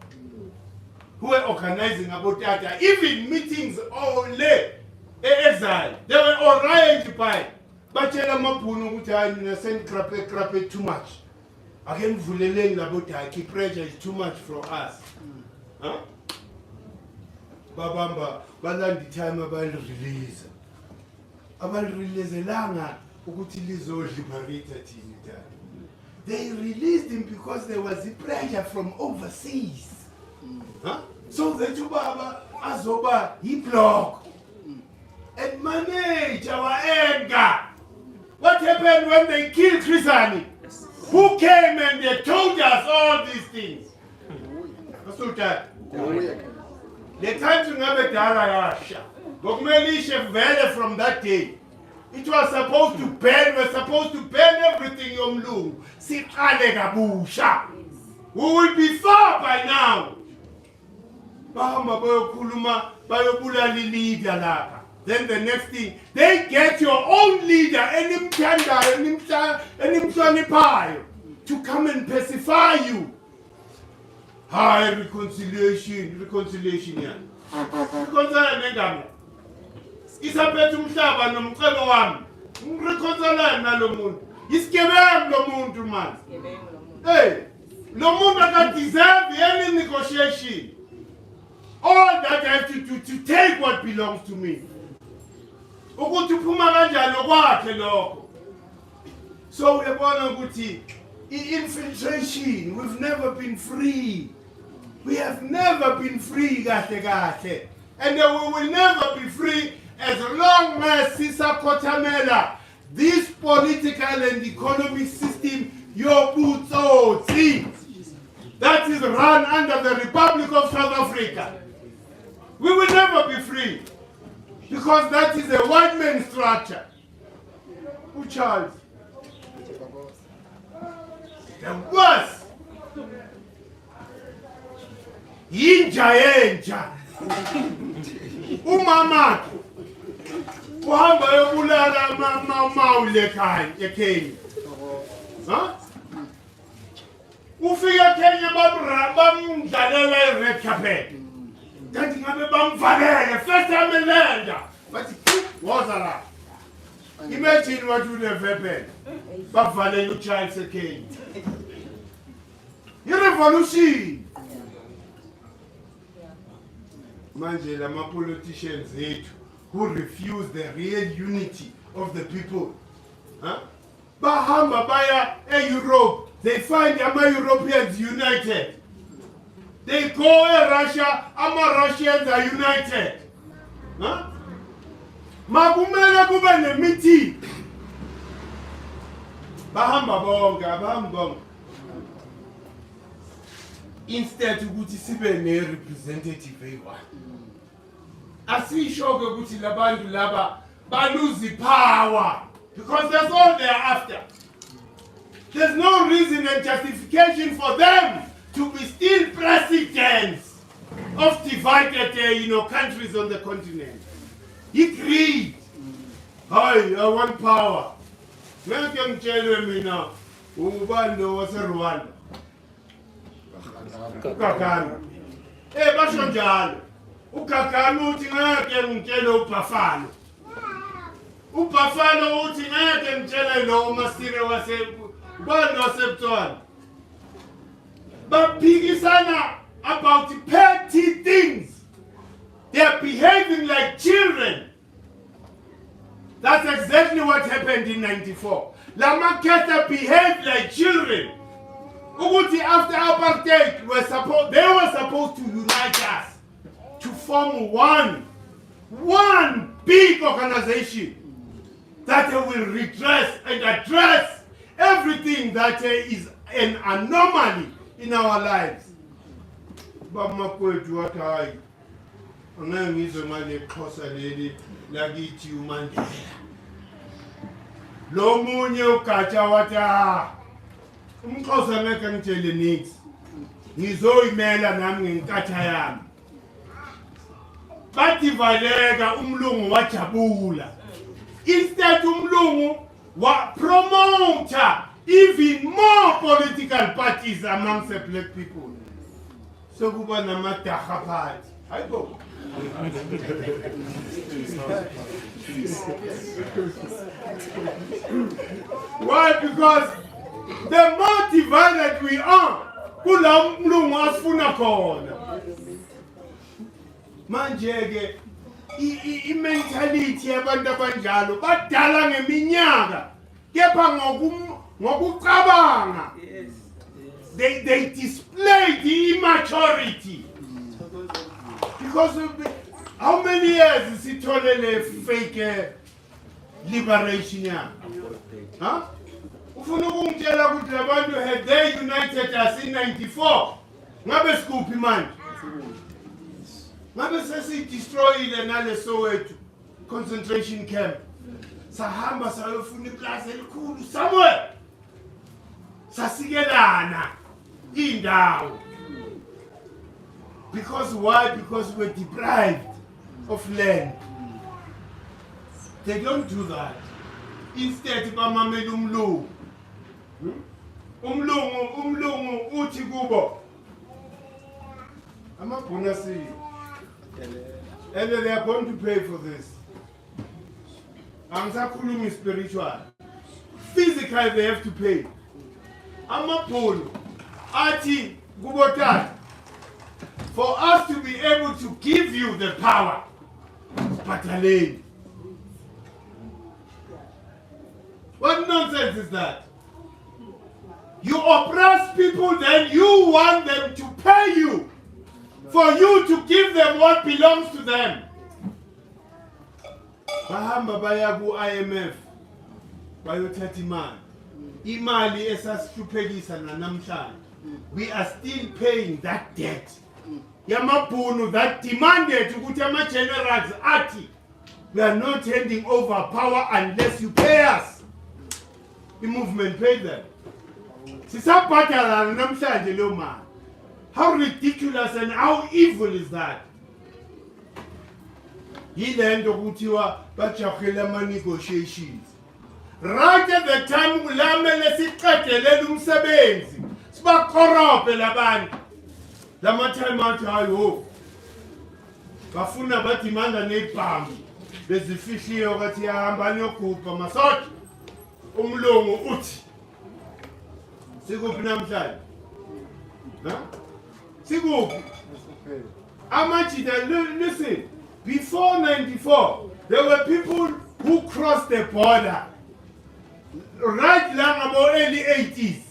who were organizing about that. Even meetings only exile. They were arranged by Bachela Mapunu ukuthi send crappe too much. Again, vuleleng about keep pressure is too much for us. Huh? Babamba, balandi time about release. About release langa ukuthi liberate thina. They released him because there was a pressure from overseas. Huh? So the Tubaba Azoba he blocked and managed our anger. What happened when they killed Chrisani? Who came and they told us all these things? The country never died. From that day, it was supposed to ban. We're supposed to ban everything. We will be far by now. Then the next thing, they get your own leader, to come and pacify you. High reconciliation, yeah. Reconciliation. Isabethu umhlaba nomcebo wami. Reconcile nalo muntu. Isigebengu lo muntu man. Hey, lo muntu aka deserve any negotiation. All that I have to do to take what belongs to me. Ukuthi uphuma kanjani kwakhe lokho. So uyabona ukuthi infiltration, we've never been free. We have never been free kahle. And we will never be free as long as Sisa Kotamela, this political and economic system, your boots that is run under the Republic of South Africa. We will never be free because that is a white man structure. Who Charles? The worst. Yinja. Umama uhamba yobulala mawule ekhaya. Huh? Ufika Kenya bamdlalela i-red carpet. Kanti ngabe bamvalele first time elanda. But was la. Imagine what would have happened. Bavalele uCharles ekhaya. I-revolution. Manje lama politicians who refuse the real unity of the people. Huh? Bahamba baya Europe, they find Europeans united. They go Russia, Russians are united. Huh? makumele kube ne-meeting bahamba bonke instead ukuthi sibe ne-representative eyi-one asisho-ke ukuthi labantu laba balose power because that's all they're after. There's no reason and justification for them to be still presidents of divided countries on the continent. He greed. Hi, I want power. Ngeke ngitshele mina ubani waseRwanda. Ukakana. Basho njalo. Ukakana uthi ngeke ngitshele uBuffalo. uBuffalo uthi ngeke ngitshele lo masire ubani waseButswana. Baphikisana about petty things. They are behaving like children. That's exactly what happened in 94. Lamaketa behaved like children. Uguti after apartheid, they were supposed to unite us to form one big organization that will redress and address everything that is an anomaly in our lives. Bamakwethu wathi hayi angeke ngizwe manje eXhosa leli lakithi uMandela. Lo munye ugatsha wathi uMxhosa ngeke ngitshele nix. Ngizoyimela nami ngenkatha yami. Badivaleka umlungu wajabula. Instead umlungu wa promoter even more political parties amongst the black people. So kuba namadaha party. Hayibo. Why? Because the more divided we are, kula mlungu asifuna khona. Manje ke i-mentality yabantu abanjalo badala ngeminyaka kepha ngokucabanga they display the immaturity. Because how many years sitholele fake liberation ya? Huh? Ufuna ukungitshela ukuthi labantu had they united us in 94 ngabe sikuphi manje? Ngabe sesi-destroyile nale Soweto concentration camp. Sahamba sayofuna iplaza elikhulu somewhere. Sasikelana indawo. Because why? Because we're deprived of land. They don't do that. Instead, bamamela umlungu. Umlungu uthi kubo. Amabhonasi. And they are going to pay for this. Angisakhulumi spiritual. Physically they have to pay. Amabholo athi kubotata. For us to be able to give you the power, battalion. What nonsense is that? You oppress people, then you want them to pay you for you to give them what belongs to them. Bahamba baya ku IMF bayothatha imali. Imali esasihluphekisa namhlanje. We are still paying that debt. Yamabhunu that demanded ukuthi ama-generals athi we are not handing over power unless you pay us. The movement paid them. Sisabhadala namhlanje leyo mali. How ridiculous and how evil is that? Yile nto kuthiwa bajahele ama-negotiations. Right at the time kulamele siqedelela umsebenzi sibakorobhe labantu. Lamatime athi hayo bafuna badimanda nebhamu bezifihliyo kathi yahamba niyogubha masoda umlungu uthi sikuphi namhlanje sikuphi amajida. Listen, before 94 there were people who crossed the border right long about early 80s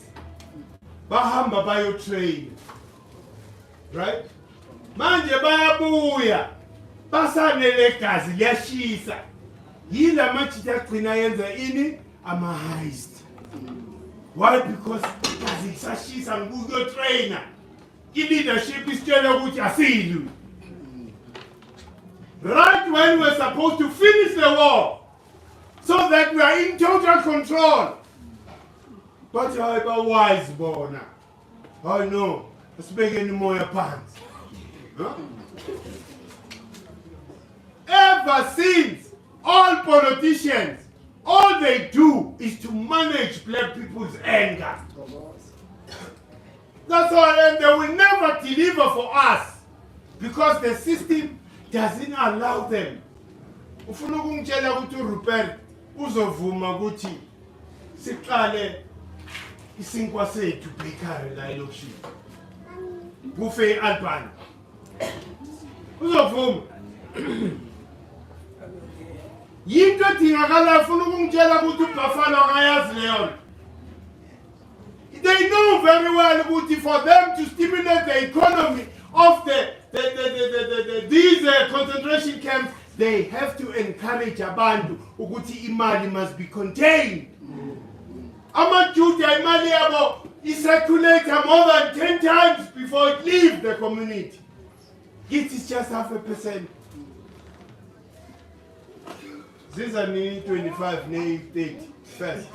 bahamba bayo train. Right? Manje bayabuya basanele gazi liyashisa yila machita agcina yenza ini ama-heist. Why? Because azisashisa nguyo trainer. I-leadership isitshela ukuthi asilwi. Right when we're supposed to finish the war, so that we are in total control. But however wise bona. Oh no, asibeke moya phansi. Huh? Ever since, all politicians, all they do is to manage black people's anger. That's all, and they will never deliver for us because the system doesn't allow them. Ufuna ukungitshela ukuthi uRupert uzovuma ukuthi siqale isinkwa sethu bakery la elokishini. Buffet Alban. Uzovuma. Yinto edingakala ufuna ukungitshela ukuthi uBuffalo akayazi leyo. They know very well ukuthi for them to stimulate the economy of these concentration camps, they have to encourage abantu ukuthi imali must be contained. Amajuda imali yabo circulate more than 10 times before it leaves the community. It is just 0.5%. These are 25, 30 first.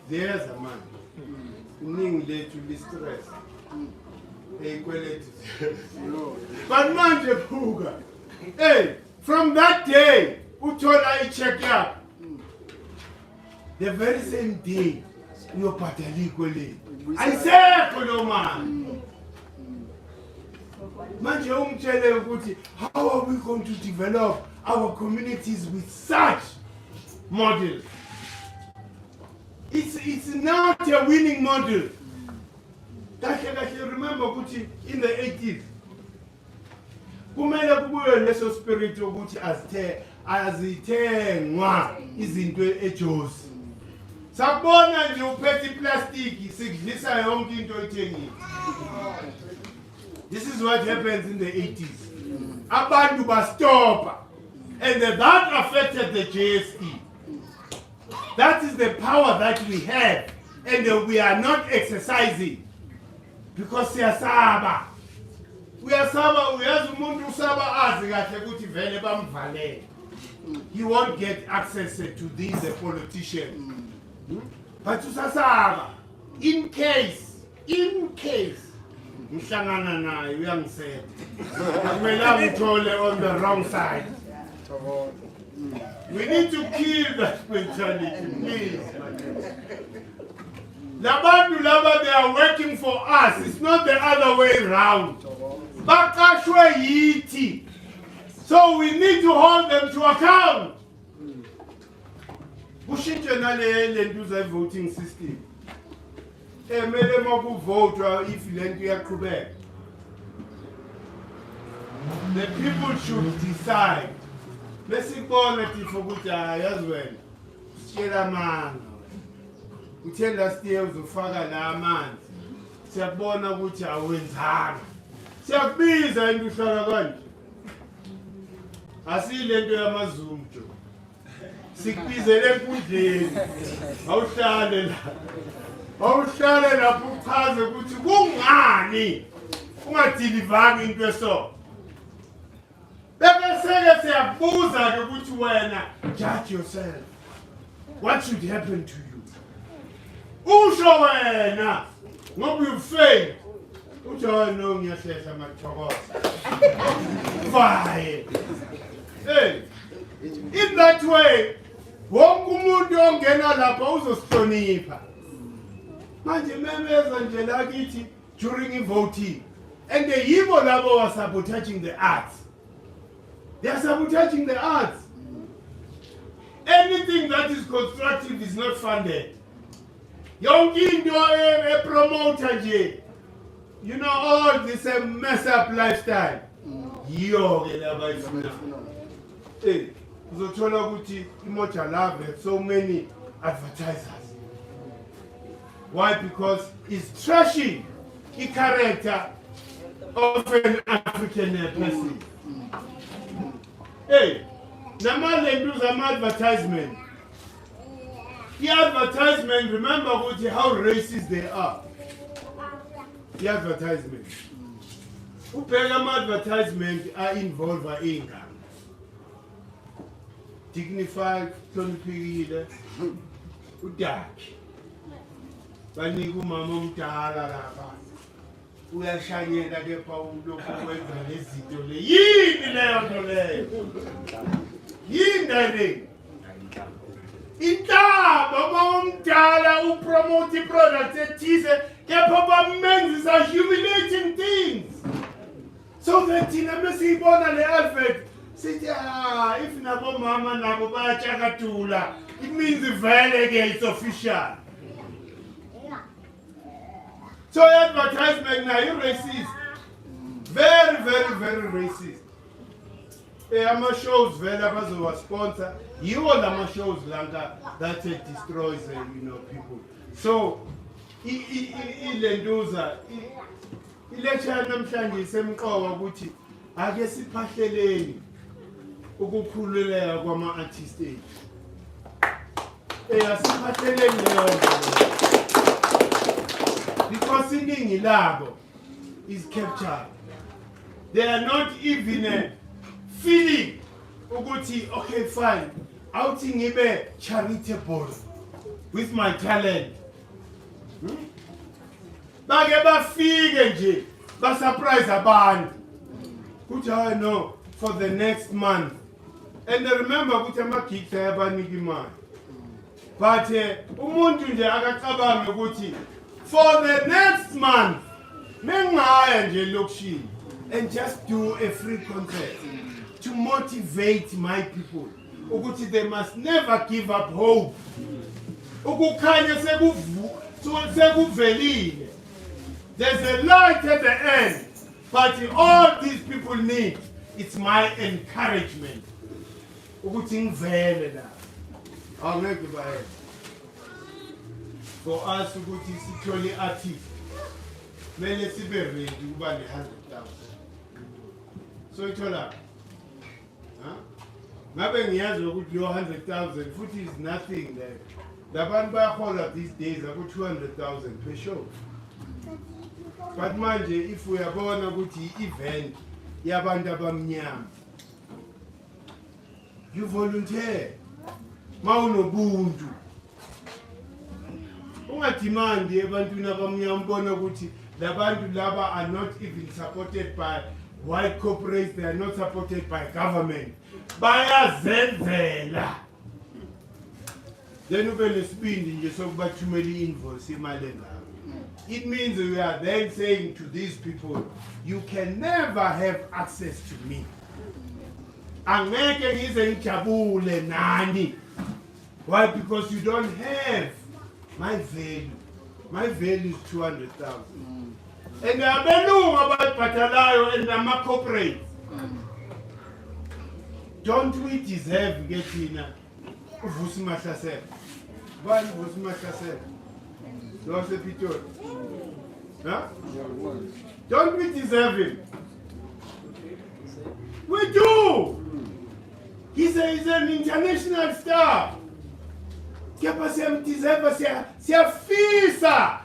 There's a man. Ning late to be stressed. But manje puga. Hey, from that day, utola check up. The very same day, you're equally. I say, Kolo man. Manje umtshele ukuthi, how are we going to develop our communities with such models? It's not a winning model. Remember ukuthi in the 80s, kumele kubuye leso spirit ukuthi azithengwa izinto eJozi. Sabona nje uphethe plastic sikudlisa yonke into oyithengile. This is what happens in the 80s. Abantu bastopa, and that affected the JSE. That is the power that we have, and we are not exercising because siyasaba. Uyasaba, uyazi umuntu usaba azi kahle ukuthi vele bamvalele. He won't get access to these politicians. But usasaba, in case, ngihlangana naye uyangiseta. Kumele ngithole on the wrong side. We need to kill that mentality, please. Labantu laba, they are working for us. It's not the other way around. Bakashwe yiti. So we need to hold them to account. Kushintshe nale nto voting system. Emele mokuvote if lento iyaqhubeka. The people should decide. Lesibona tifo ukuthi ayazi wena. Sitshela amanga. Uthe last year uzofaka la amanzi. Siyabona ukuthi awenzanga. Siyakubiza into uhlala kanje. Asilento yamaZulu nje. Sikubizele enkundleni. Awuhlale la. Awuhlale lapho uchaze ukuthi kungani ungadilivanga into eso. Bese siyabuza ke ukuthi wena judge yourself. What should happen to you? Usho wena ngoba you fail. Uthi no ngiyahlehla mathokoza. Why? Hey, in that way, wonke umuntu ongena lapha uzosihlonipha. Manje memeza nje la kithi during voting, and the yibo labo was sabotaging the arts. They are sabotaging the arts. Anything that is constructive is not funded. Yonke into promoter nje. You know, all this mess up lifestyle. Yo ke laba ifuna. Hey, uzothola ukuthi imoja love so many advertisers. Why? Because it's trashing the character of an African person. Hey, Namalenduza advertisement. The advertisement, remember how racist they are. The advertisement. Upega advertisement are involved in dignified, hloniphekile, udaki. Banika umama omdala lapha. Uyashanyela kepha ulokhu wenza lezinto le. Yini leyo nto leyo? Yini le? Inhlamba omdala upromote products ethize kepha bamenzisa humiliating things. So that thina mesiyibona le advert sithi if nabo mama nabo bayachakatula, it means vele ke it's official. So advertisement now you racist. Very, very, very racist. Ama shows vele abazowa sponsor. You all ama shows langa that destroys people. So ilenduza ilecture namhlanje semqoka ukuthi ake siphahleleni ukukhululeka kwama artists ethu. Asiphatheleni leyo nto. Because iningi labo is captured. They are not even feeling ukuthi okay fine, awuthi ngibe charitable with my talent. Bake bafike nje ba surprise abantu. Kuthi I know for the next month. And remember ukuthi ama-gigs ayabanika imali. But umuntu nje akacabange ukuthi for the next month mengaya nje lokishini and just do a free concert to motivate my people ukuthi they must never give up hope. Ukukhanya sekuvelile. There's a light at the end, but all these people need, it's my encouragement. Ukuthi ngivele la. Awungeke baye. For us ukuthi sithole artist, mele sibe ready ukuba ne 100,000. So ithola. Ngabe ngiyazi ukuthi lo 100,000 futhi is nothing there. Labantu bayahola these days aku 200,000 per show. But manje if uyabona ukuthi i-event yabantu abamnyama, you volunteer. Mawunobuntu. Ungadimandi ebantwini abamnyama ubona ukuthi labantu laba are not even supported by white corporates, they are not supported by government. Bayazenzela. Then ube nesibindi nje sokubathumela i-invoice imali engako. It means we are then saying to these people, you can never have access to me. Angeke ngize ngijabule nani. Why? Because you don't have my value. My value is 200,000. And abelungu ababhatalayo and ama-corporate. Don't we deserve getting uvusi mahlasela? Bani uvusi mahlasela? Lo sePitori. Huh? Don't we deserve him? We do. He's an international star. Kepha siyamdeserve, siyafisa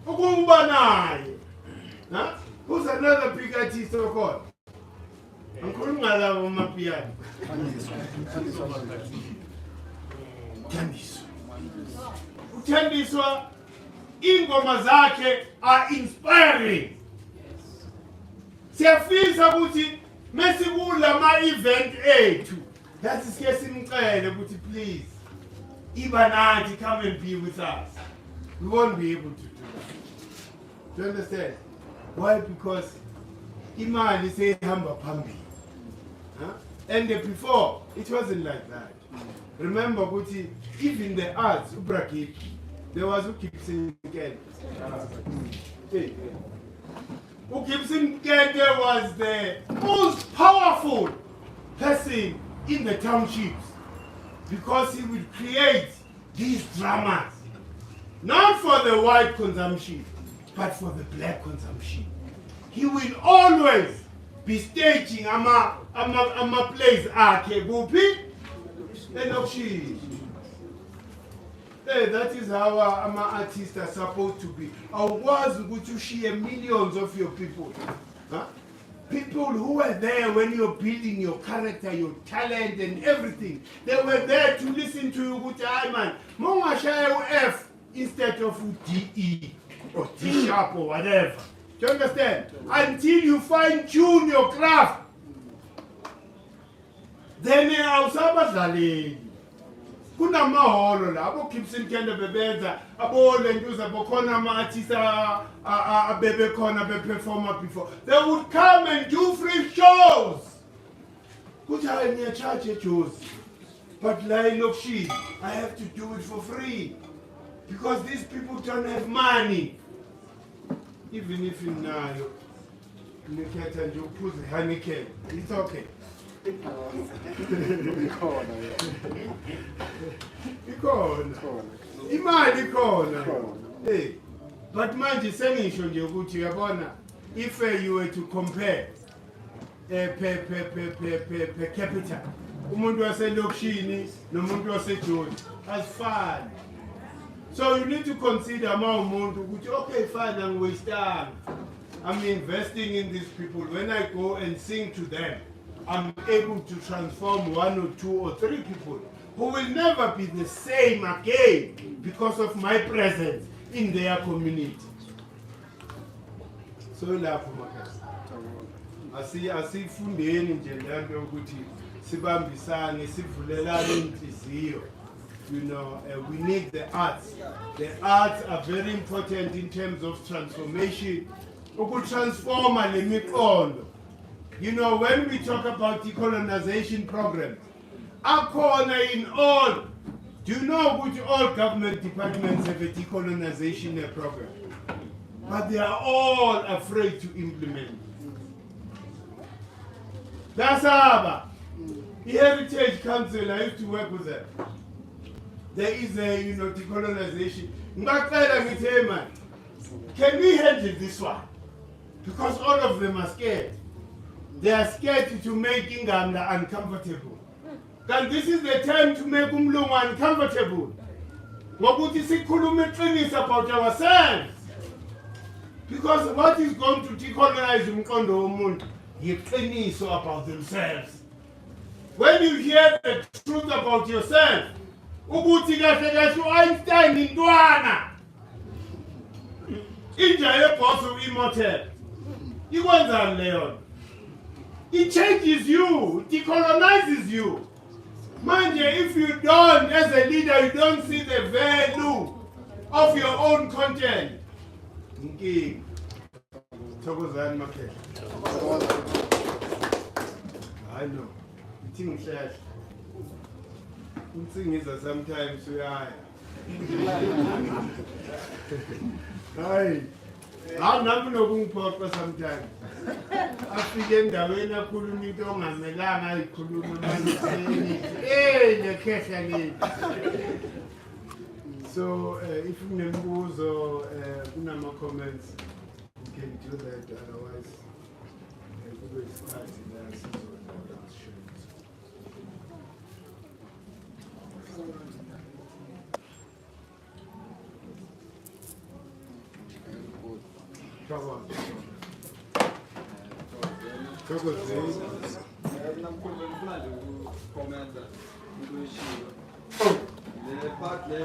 ukuba naye. Huh? Who's another big artist of God? Mkhulu ngalawo mapiano. Uthandiswa ingoma zakhe are inspiring. Siyafisa ukuthi mesikula ma-event ethu yathi sike simcele ukuthi please Ibanati, come and be with us. We won't be able to do that. Do you understand? Why? Because imali seyihamba phambili. And before, it wasn't like that. Remember, Guti, even the arts, Ubrakit, there was Ukipsin Kente. Ukipsin Kente was the most powerful person in the townships because he would create these dramas, not for the white consumption, but for the black consumption. He will always be staging ama plays akhe kuphi elokishini. Hey, that is how artists are supposed to be. Awukwazi ukuthi ushiye millions of your people. Huh? People who were there when you're building your character, your talent and everything. They were there to listen to you ukuthi hayi man, mongashaya u-F instead of u-DE or D sharp or whatever. Do you understand? Until you fine-tune your craft. Then awusabadlaleli. Kunamaholo la abo Gibson Kende bebenza abo lentuza bokhona ama-artists abebe khona be-performer before. They would come and do free shows. Kuthi hayi ngiyacharge eJozi. But la elokishini, I have to do it for free. Because these people don't have money. Even if you know, nikhetha nje uphuze honeycomb. It's okay. Ikhona. Imali ikhona. Hey. But manje sengisho nje ukuthi uyabona if you were to compare per capita umuntu waselokishini nomuntu waseJoni asifani. So you need to consider umuntu ukuthi okay fine angiwastanga. I'm investing in these people. When I go and sing to them, I'm able to transform 1 or 2 or 3 people who will never be the same again because of my presence in their community. So lapho makhasi. Asifundeni nje lento ukuthi sibambisane sivulelane inhliziyo. You know, we need the arts. The arts are very important in terms of transformation. Transform le miqondo. You know, when we talk about decolonization programs, akhona in all. Do you know which all government departments have a decolonization program? But they are all afraid to implement. That's how the Heritage Council, I used to work with them. There is a, decolonization. Can we handle this one? Because all of them are scared. They are scared to make Inganda uncomfortable. And this is the time to make Umlungu uncomfortable. Ngokuthi sikhulume iqiniso about ourselves. Because what is going to decolonize umqondo womuntu yiqiniso about themselves. When you hear the truth about yourself, ukuthi kahle kahle uEinstein intwana. Inja yeboss uimmortal. Ikwenzani leyo? It changes you, it decolonizes you. Manje, if you don't, as a leader, you don't see the value of your own content. Okay. I know. Things that Nsingiza sometimes we are. Hi. I'm not going to sometimes. Afike endaweni akhuluma into ongamelanga ayikhuluma manje nekhehla leli. So if unembuzo kunama comments you can do that, otherwise we will start in Come on. Namkhulu ngifuna nje ukomenta into eshilo. Le part le